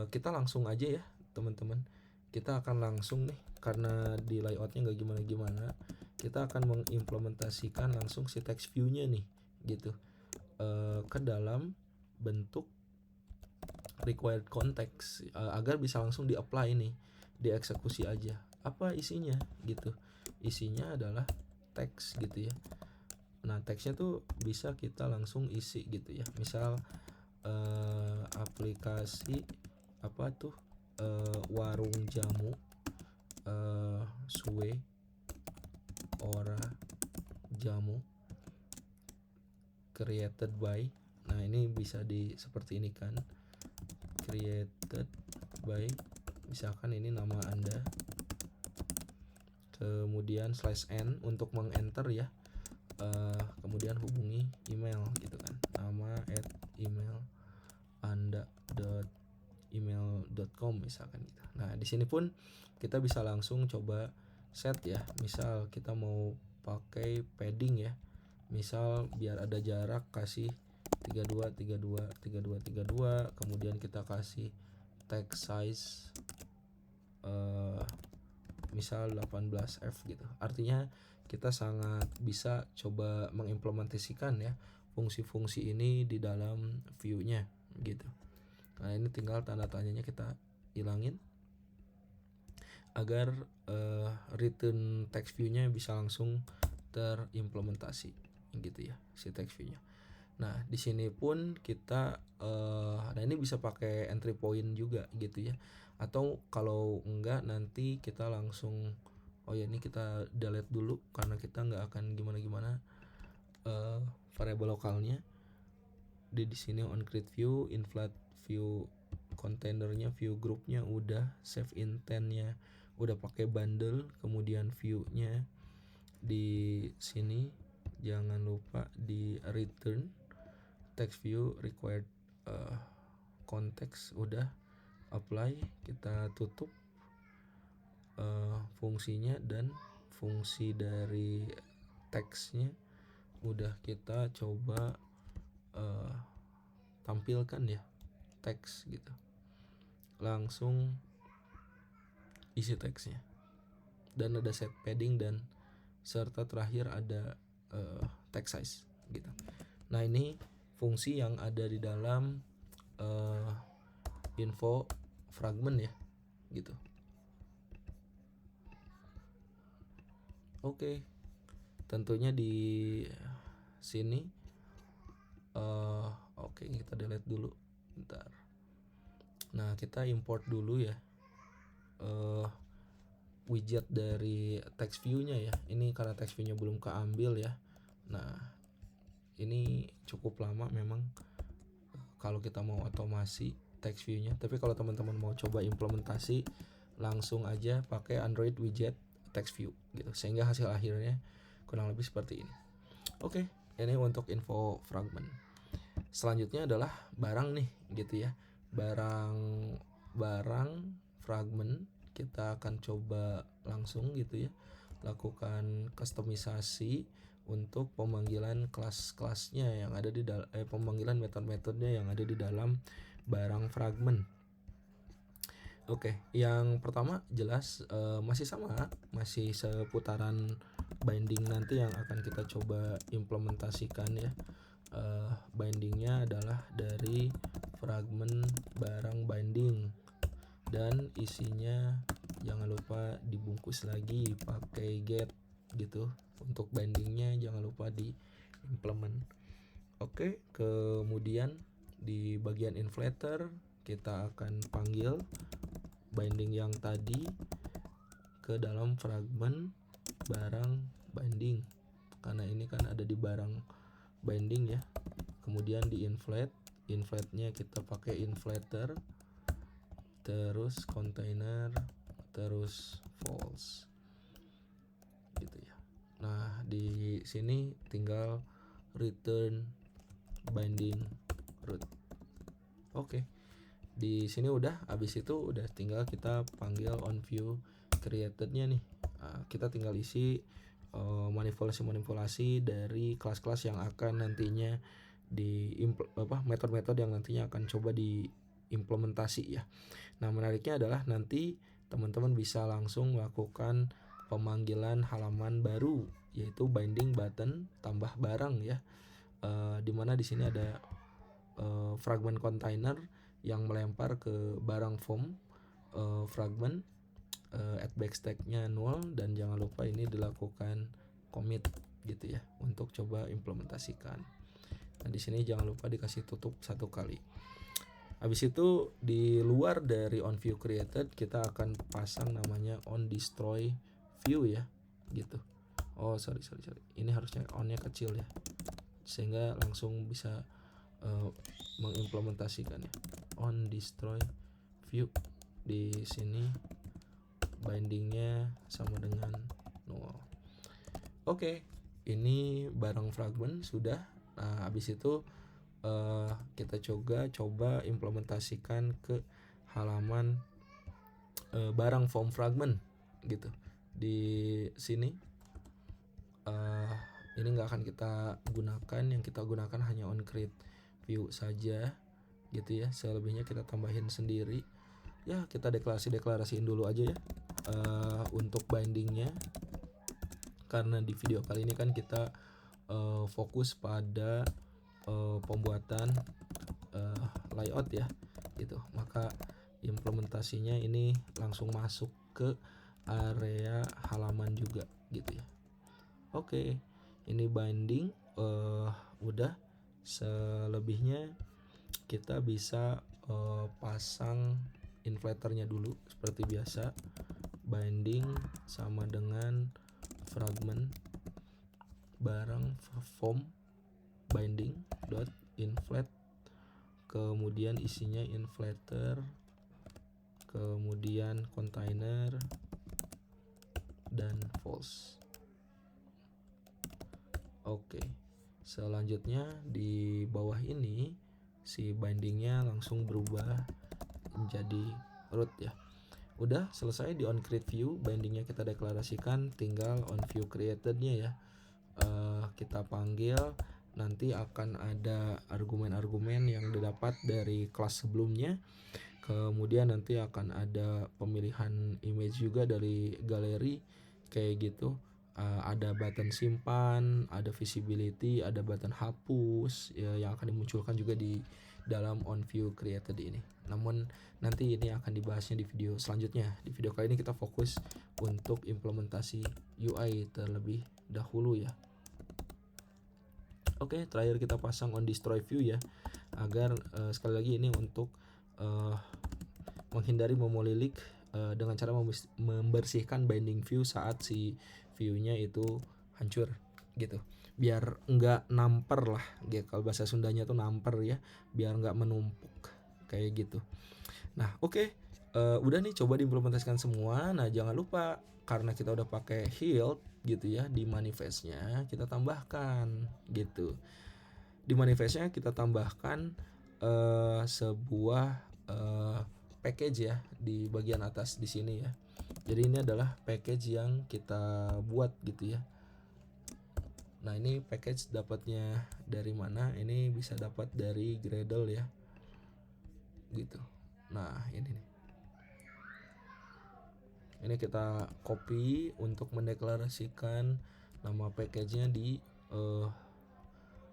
kita langsung aja ya teman-teman. Kita akan langsung nih karena di layoutnya nggak gimana-gimana. Kita akan mengimplementasikan langsung si text view-nya nih gitu ke dalam bentuk required context agar bisa langsung di-apply nih, dieksekusi aja. Apa isinya gitu? Isinya adalah teks gitu ya. Nah, teksnya tuh bisa kita langsung isi gitu ya. Misal aplikasi apa tuh warung jamu suwe ora jamu created by. Nah, ini bisa di seperti ini kan. Created by, misalkan ini nama Anda. Kemudian /n untuk mengenter ya. Kemudian hubungi email gitu kan, nama @email anda email.com misalkan gitu. Nah di sini pun kita bisa langsung coba set ya, misal kita mau pakai padding ya, misal biar ada jarak kasih 32 32 32 32, kemudian kita kasih text size misal 18F gitu. Artinya kita sangat bisa coba mengimplementasikan ya fungsi-fungsi ini di dalam view-nya gitu. Nah ini tinggal tanda tanyanya kita hilangin agar return text view-nya bisa langsung terimplementasi gitu ya si text view-nya. Nah di sini pun kita nah ini bisa pakai entry point juga gitu ya. Atau kalau enggak nanti kita langsung ini kita delete dulu karena kita nggak akan gimana-gimana variabel lokalnya. Di sini on create view, inflate view containernya, view groupnya udah, save intentnya udah pakai bundle, kemudian view-nya di sini jangan lupa di return text view required context udah, apply, kita tutup fungsinya dan fungsi dari teksnya udah kita coba tampilkan ya teks gitu, langsung isi teksnya dan ada set padding dan serta terakhir ada text size gitu. Nah ini fungsi yang ada di dalam info fragment ya gitu. Oke, tentunya di sini oke, kita delete dulu bentar. Nah kita import dulu ya widget dari text view-nya ya. Ini karena text view-nya belum keambil ya. Nah ini cukup lama memang kalau kita mau otomasi text view-nya. Tapi kalau teman-teman mau coba implementasi, langsung aja pakai Android widget text view gitu, sehingga hasil akhirnya kurang lebih seperti ini. Oke, ini untuk info fragment. Selanjutnya adalah barang nih gitu ya. Barang fragment kita akan coba langsung gitu ya, lakukan customisasi untuk pemanggilan kelas-kelasnya yang ada di pemanggilan metode-metodenya yang ada di dalam barang fragment. Oke, yang pertama jelas masih sama, masih seputaran binding nanti yang akan kita coba implementasikan ya. Bindingnya adalah dari fragment barang binding dan isinya jangan lupa dibungkus lagi pakai get gitu. Untuk bindingnya jangan lupa di implement. Oke, kemudian di bagian inflator kita akan panggil binding yang tadi ke dalam fragment barang binding karena ini kan ada di barang binding ya. Kemudian di inflate-nya kita pakai inflator, terus container, terus false gitu ya. Nah di sini tinggal return binding root. Oke. Di sini udah, habis itu udah tinggal kita panggil on view created-nya nih. Kita tinggal isi manipulasi dari kelas-kelas yang akan nantinya metode-metode yang nantinya akan coba diimplementasi ya. Nah, menariknya adalah nanti teman-teman bisa langsung melakukan pemanggilan halaman baru, yaitu binding button tambah barang ya. Dimana di sini ada fragment container yang melempar ke barang form fragment at backstack-nya 0, dan jangan lupa ini dilakukan commit gitu ya untuk coba implementasikan. Nah, di sini jangan lupa dikasih tutup 1 kali. Habis itu di luar dari on view created kita akan pasang namanya on destroy view ya gitu. Oh sorry, ini harusnya onnya kecil ya, sehingga langsung bisa mengimplementasikannya. On destroy view, di sini bindingnya sama dengan 0. Oke, ini barang fragment sudah. Nah, habis itu kita coba implementasikan ke halaman barang form fragment gitu. Di sini ini nggak akan kita gunakan, yang kita gunakan hanya on create view saja gitu ya. Selebihnya kita tambahin sendiri ya, kita deklarasiin dulu aja ya untuk bindingnya, karena di video kali ini kan kita fokus pada pembuatan layout ya gitu, maka implementasinya ini langsung masuk ke area halaman juga gitu ya. Oke, ini binding udah. Selebihnya kita bisa pasang inflatornya dulu seperti biasa. Binding sama dengan fragment barang form binding dot inflate, kemudian isinya inflator, kemudian container dan false. Oke, selanjutnya di bawah ini si bindingnya langsung berubah menjadi root ya. Udah selesai di on create view, bindingnya kita deklarasikan, tinggal on view creatednya ya kita panggil. Nanti akan ada argumen-argumen yang didapat dari kelas sebelumnya, kemudian nanti akan ada pemilihan image juga dari galeri kayak gitu. Ada button simpan, ada visibility, ada button hapus ya, yang akan dimunculkan juga di dalam on view created ini. Namun nanti ini akan dibahasnya di video selanjutnya. Di video kali ini kita fokus untuk implementasi UI terlebih dahulu ya. Oke, terakhir kita pasang on destroy view ya, agar sekali lagi ini untuk menghindari memolilik dengan cara membersihkan binding view saat si view-nya itu hancur gitu, biar enggak namper lah ya, kalau bahasa Sundanya tuh namper ya, biar enggak menumpuk kayak gitu. Nah oke, udah nih coba diimplementasikan semua. Nah jangan lupa, karena kita udah pakai healed gitu ya, di manifestnya kita tambahkan gitu. Di manifestnya kita tambahkan sebuah package ya di bagian atas di sini ya. Jadi ini adalah package yang kita buat gitu ya. Nah ini package dapatnya dari mana? Ini bisa dapat dari Gradle ya gitu. Nah ini nih, ini kita copy untuk mendeklarasikan nama package-nya di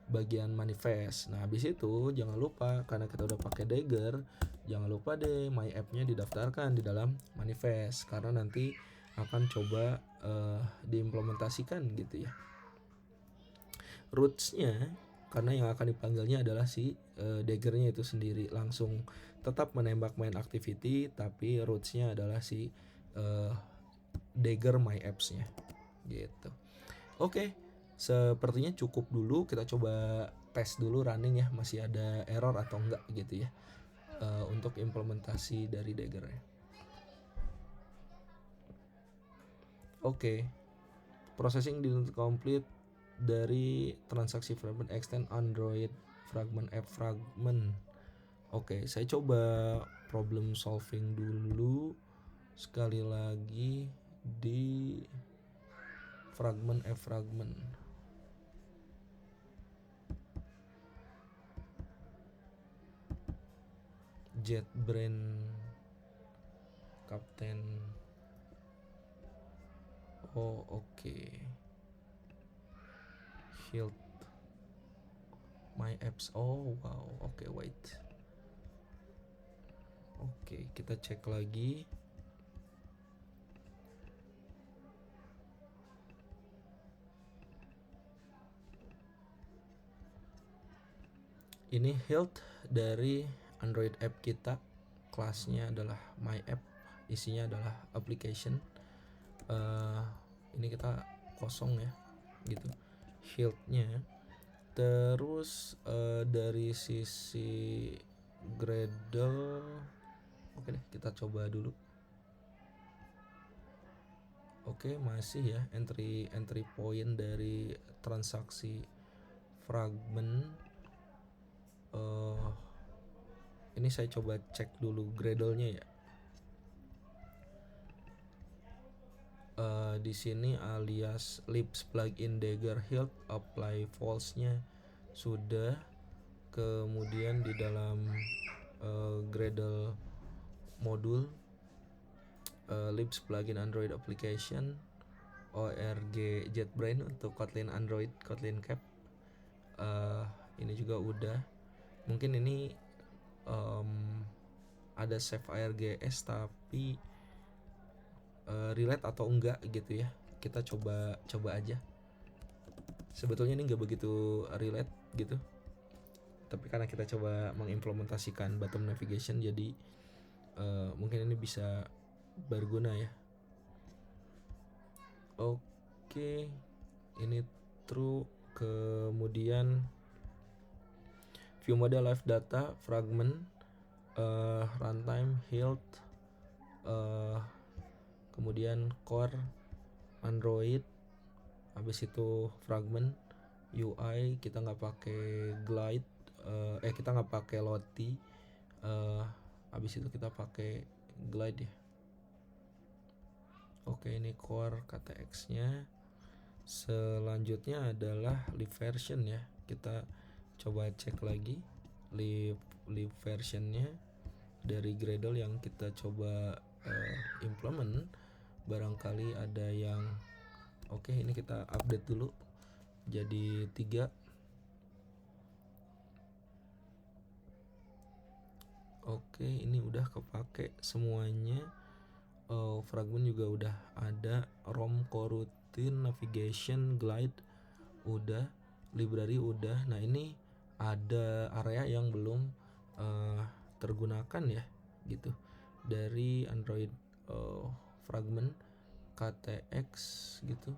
bagian manifest. Nah habis itu jangan lupa, karena kita udah pakai Dagger, jangan lupa deh my app-nya didaftarkan di dalam manifest, karena nanti akan coba diimplementasikan gitu ya. Roots-nya, karena yang akan dipanggilnya adalah si Dagger-nya itu sendiri, langsung tetap menembak main activity, tapi roots-nya adalah si Dagger my apps-nya gitu. Oke, sepertinya cukup dulu. Kita coba tes dulu running ya, masih ada error atau enggak gitu ya untuk implementasi dari Dagger-nya. Oke, processing didn't complete dari transaksi fragment extend Android fragment app fragment. Oke, saya coba problem solving dulu sekali lagi di fragment app fragment. JetBrains Kapten. Oh, oke. Hilt my apps. Oh wow, oke, wait. Oke, kita cek lagi. Ini Hilt dari Android app kita, kelasnya adalah my app, isinya adalah application. Ini kita kosong ya, gitu Hiltnya. Terus dari sisi Gradle, oke deh, kita coba dulu. Oke, masih ya entry point dari transaksi fragment. Ini saya coba cek dulu Gradle-nya ya. Di sini alias libs plugin dagger hilt apply false-nya sudah. Kemudian di dalam Gradle modul libs plugin Android application org JetBrains untuk Kotlin Android Kotlin Cap, ini juga udah. Mungkin ini ada save ARGS tapi relate atau enggak gitu ya, kita coba aja. Sebetulnya ini enggak begitu relate gitu, tapi karena kita coba mengimplementasikan bottom navigation, jadi mungkin ini bisa berguna ya. Oke, ini true. Kemudian view mode live data fragment, runtime hilt, kemudian core Android, habis itu fragment UI kita nggak pakai glide, kita nggak pakai Lottie, habis itu kita pakai glide ya. Oke, ini core KTX nya. Selanjutnya adalah live version ya, kita coba cek lagi live versionnya dari Gradle yang kita coba implement. Barangkali ada yang oke, ini kita update dulu jadi 3. Oke, ini udah kepake semuanya. Fragment juga udah ada, ROM coroutine navigation glide udah, library udah. Nah, ini ada area yang belum tergunakan ya gitu dari Android fragment KTX gitu,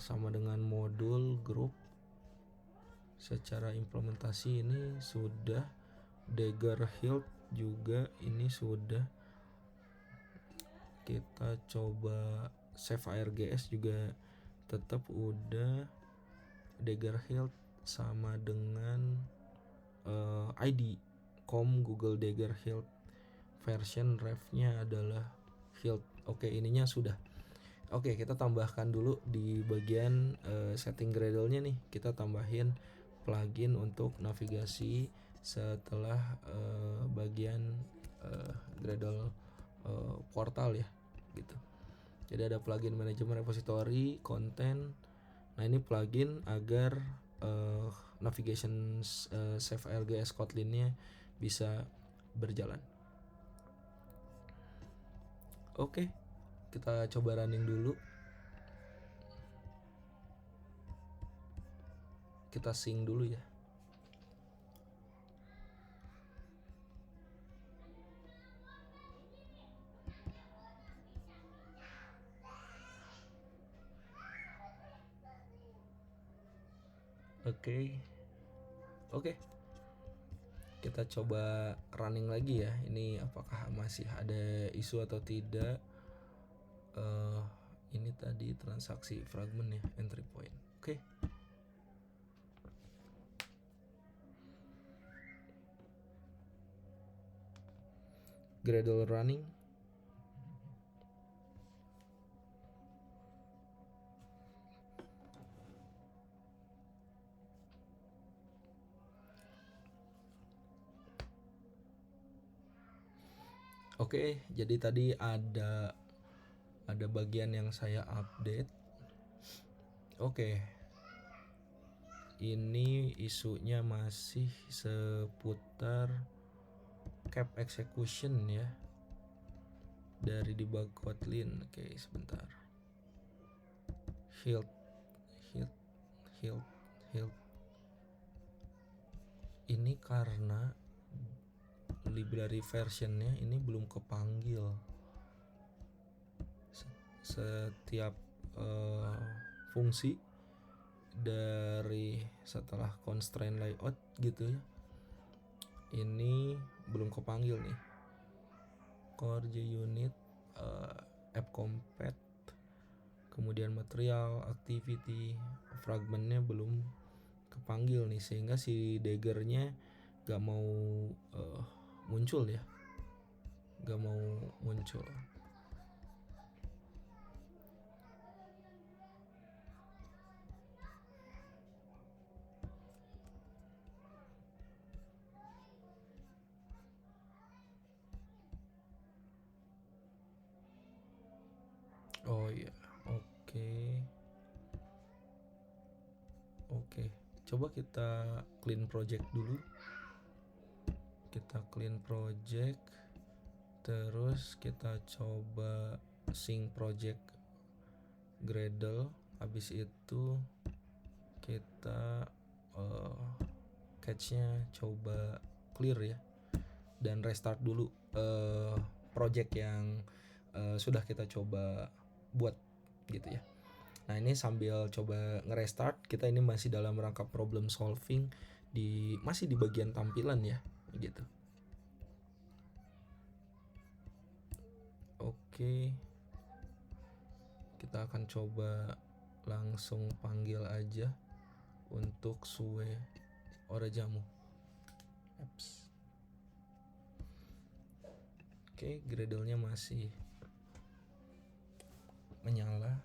sama dengan modul group. Secara implementasi ini sudah, dagger hilt juga ini sudah. Kita coba save ARGS juga tetap udah, dagger hilt sama dengan ID com Google Dagger hilt, version ref-nya adalah hilt. Oke, ininya sudah. Oke, kita tambahkan dulu di bagian setting Gradle-nya nih, kita tambahin plugin untuk navigasi setelah bagian Gradle portal ya gitu. Jadi ada plugin manajemen repository konten. Nah, ini plugin agar navigation save ARGS Kotlin-nya bisa berjalan. Oke, kita coba running dulu. Kita sync dulu ya. Oke. Kita coba running lagi ya. Ini apakah masih ada isu atau tidak? Ini tadi transaksi fragment ya, entry point. Oke. Gradle running. Oke, jadi tadi ada bagian yang saya update. Oke. Ini isunya masih seputar cap execution ya. Dari debug Kotlin. Oke, sebentar. Health. Ini karena library versionnya ini belum kepanggil. Setiap fungsi dari setelah constraint layout gitu ya, ini belum kepanggil nih. Core JUnit, app compat, kemudian material, activity, fragmentnya belum kepanggil nih, sehingga si daggernya gak mau muncul ya, gak mau muncul. Oh iya, oke. Coba kita clean project dulu. Kita clean project, terus kita coba sync project Gradle. Habis itu kita cache-nya coba clear ya, dan restart dulu project yang sudah kita coba buat gitu ya. Nah, ini sambil coba nge-restart, kita ini masih dalam rangka problem solving, masih di bagian tampilan ya gitu. Oke. Kita akan coba langsung panggil aja untuk Sue Orajamu. Oke, Gradle-nya masih menyala.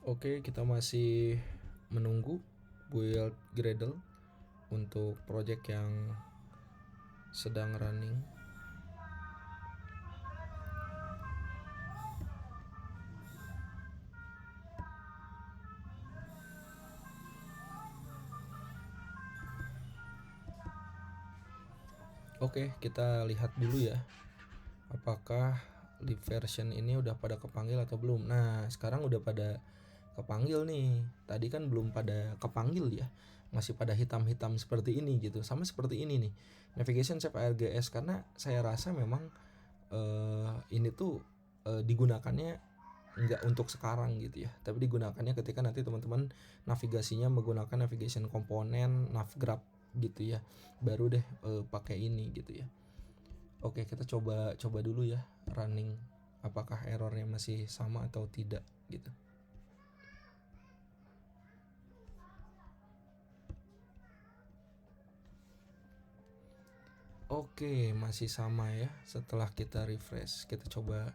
Oke, kita masih menunggu build Gradle untuk project yang sedang running. Oke, kita lihat dulu ya, apakah lib version ini udah pada kepanggil atau belum. Nah, sekarang udah pada kepanggil nih. Tadi kan belum pada kepanggil ya, masih pada hitam-hitam seperti ini gitu, sama seperti ini nih, navigation shape ARGS. Karena saya rasa memang ini tuh digunakannya nggak untuk sekarang gitu ya, tapi digunakannya ketika nanti teman-teman navigasinya menggunakan navigation komponen navgraph gitu ya, baru deh pakai ini gitu ya. Oke, kita coba dulu ya running, apakah errornya masih sama atau tidak gitu. Oke, masih sama ya. Setelah kita refresh, kita coba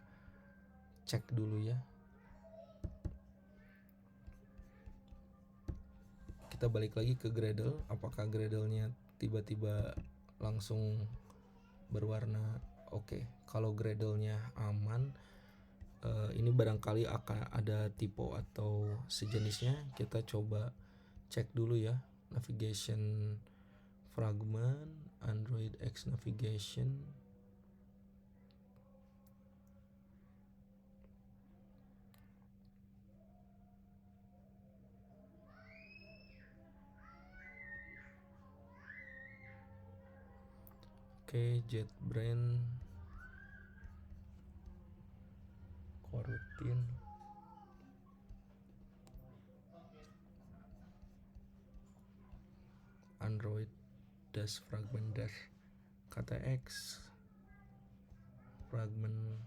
cek dulu ya. Kita balik lagi ke Gradle, apakah Gradle-nya tiba-tiba langsung berwarna. Oke, kalau Gradle-nya aman, ini barangkali akan ada typo atau sejenisnya. Kita coba cek dulu ya navigation fragment, Android X navigation. Oke, JetBrains, coroutine, Android dash fragment dash KTX, fragment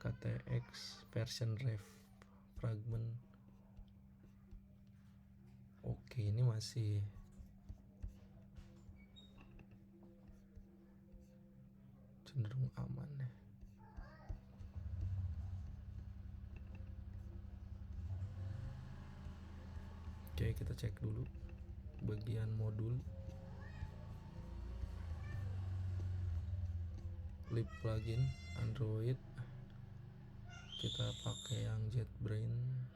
KTX version ref fragment. Oke, ini masih cenderung aman ya. Oke, kita cek dulu bagian modul. Lib plugin Android, kita pakai yang JetBrains.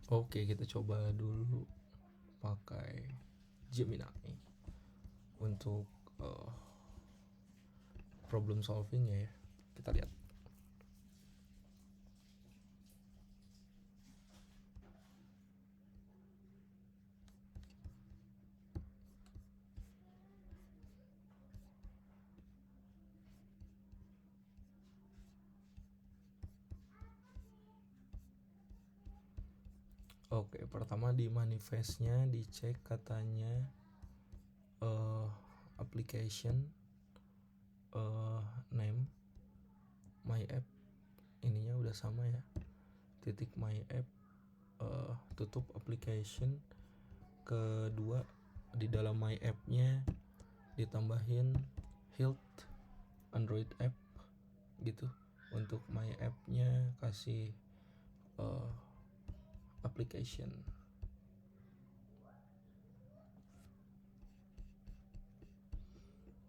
Oke, kita coba dulu pakai Gemini untuk problem solving ya. Kita lihat. Oke, pertama di manifestnya dicek katanya application name my app, ininya udah sama ya, titik my app, tutup application. Kedua, di dalam my app-nya ditambahin health Android app gitu. Untuk my app-nya kasih application.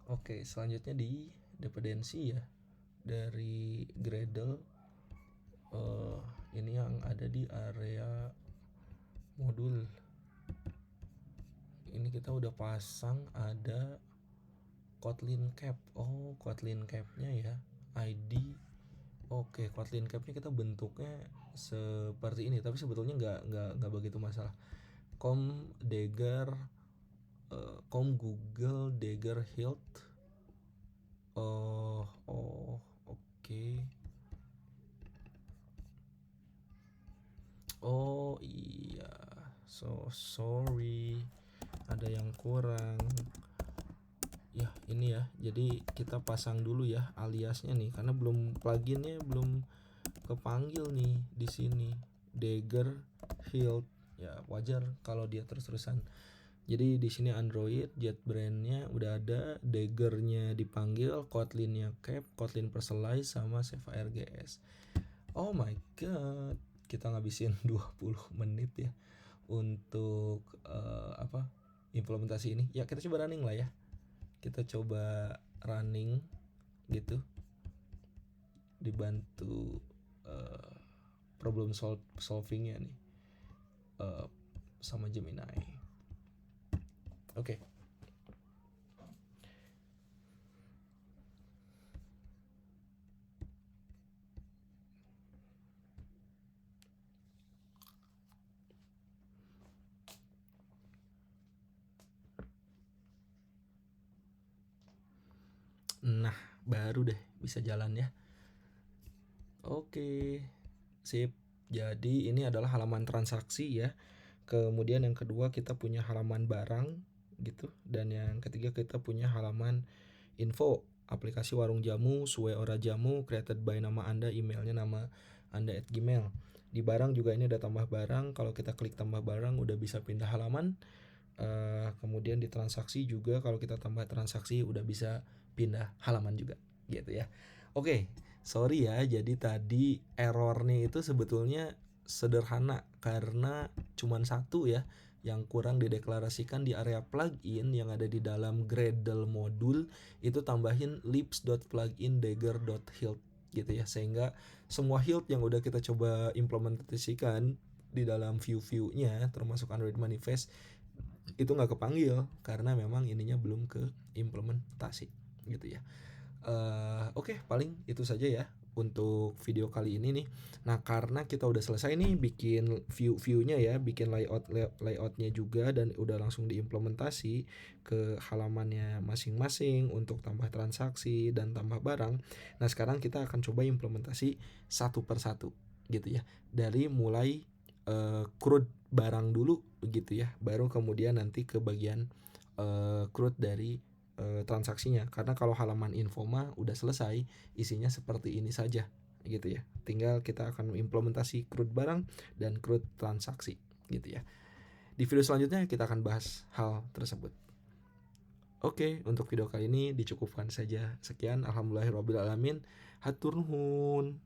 Oke, selanjutnya di dependensi ya, dari Gradle, ini yang ada di area modul. Ini kita udah pasang ada Kotlin Cap. Oh, Kotlin Cap-nya ya, ID. Oke, Kotlin Cap-nya kita bentuknya seperti ini, tapi sebetulnya nggak begitu masalah. Com Dagger, com Google Dagger Health. Oke. Oh iya, so sorry, ada yang kurang ya. Ini ya, jadi kita pasang dulu ya aliasnya nih, karena pluginnya belum kepanggil nih di sini. Dagger Health ya, wajar kalau dia terus-terusan. Jadi di sini Android JetBrains-nya udah ada, Dagger-nya dipanggil, Kotlin-nya Cap, Kotlin Personalize sama Save RGS. Oh my god, kita ngabisin 20 menit ya untuk implementasi ini. Ya, kita coba running lah ya. Kita coba running gitu, dibantu problem solvingnya nih sama Gemini. Oke. baru deh bisa jalan ya. Oke, sip. Jadi ini adalah halaman transaksi ya. Kemudian yang kedua kita punya halaman barang gitu. Dan yang ketiga kita punya halaman info, aplikasi warung jamu, Sue Ora Jamu, created by nama Anda, emailnya nama Anda @gmail. Di barang juga ini ada tambah barang. Kalau kita klik tambah barang udah bisa pindah halaman. Kemudian di transaksi juga kalau kita tambah transaksi udah bisa pindah halaman juga gitu ya. Oke, sorry ya, jadi tadi errornya itu sebetulnya sederhana karena cuman satu ya yang kurang dideklarasikan di area plugin yang ada di dalam Gradle modul, itu tambahin libs.plugin dagger.hilt gitu ya, sehingga semua hilt yang udah kita coba implementasikan di dalam view-nya termasuk Android Manifest itu nggak kepanggil karena memang ininya belum ke implementasi gitu ya. Oke, paling itu saja ya untuk video kali ini nih. Nah, karena kita udah selesai nih bikin view-nya ya, bikin layoutnya juga, dan udah langsung diimplementasi ke halamannya masing-masing untuk tambah transaksi dan tambah barang. Nah, sekarang kita akan coba implementasi satu persatu gitu ya. Dari mulai CRUD barang dulu gitu ya, baru kemudian nanti ke bagian CRUD dari transaksinya. Karena kalau halaman info mah udah selesai, isinya seperti ini saja gitu ya. Tinggal kita akan implementasi CRUD barang dan CRUD transaksi gitu ya. Di video selanjutnya kita akan bahas hal tersebut. Oke, untuk video kali ini dicukupkan saja. Sekian, alhamdulillahirabbil alamin. Hatur nuhun.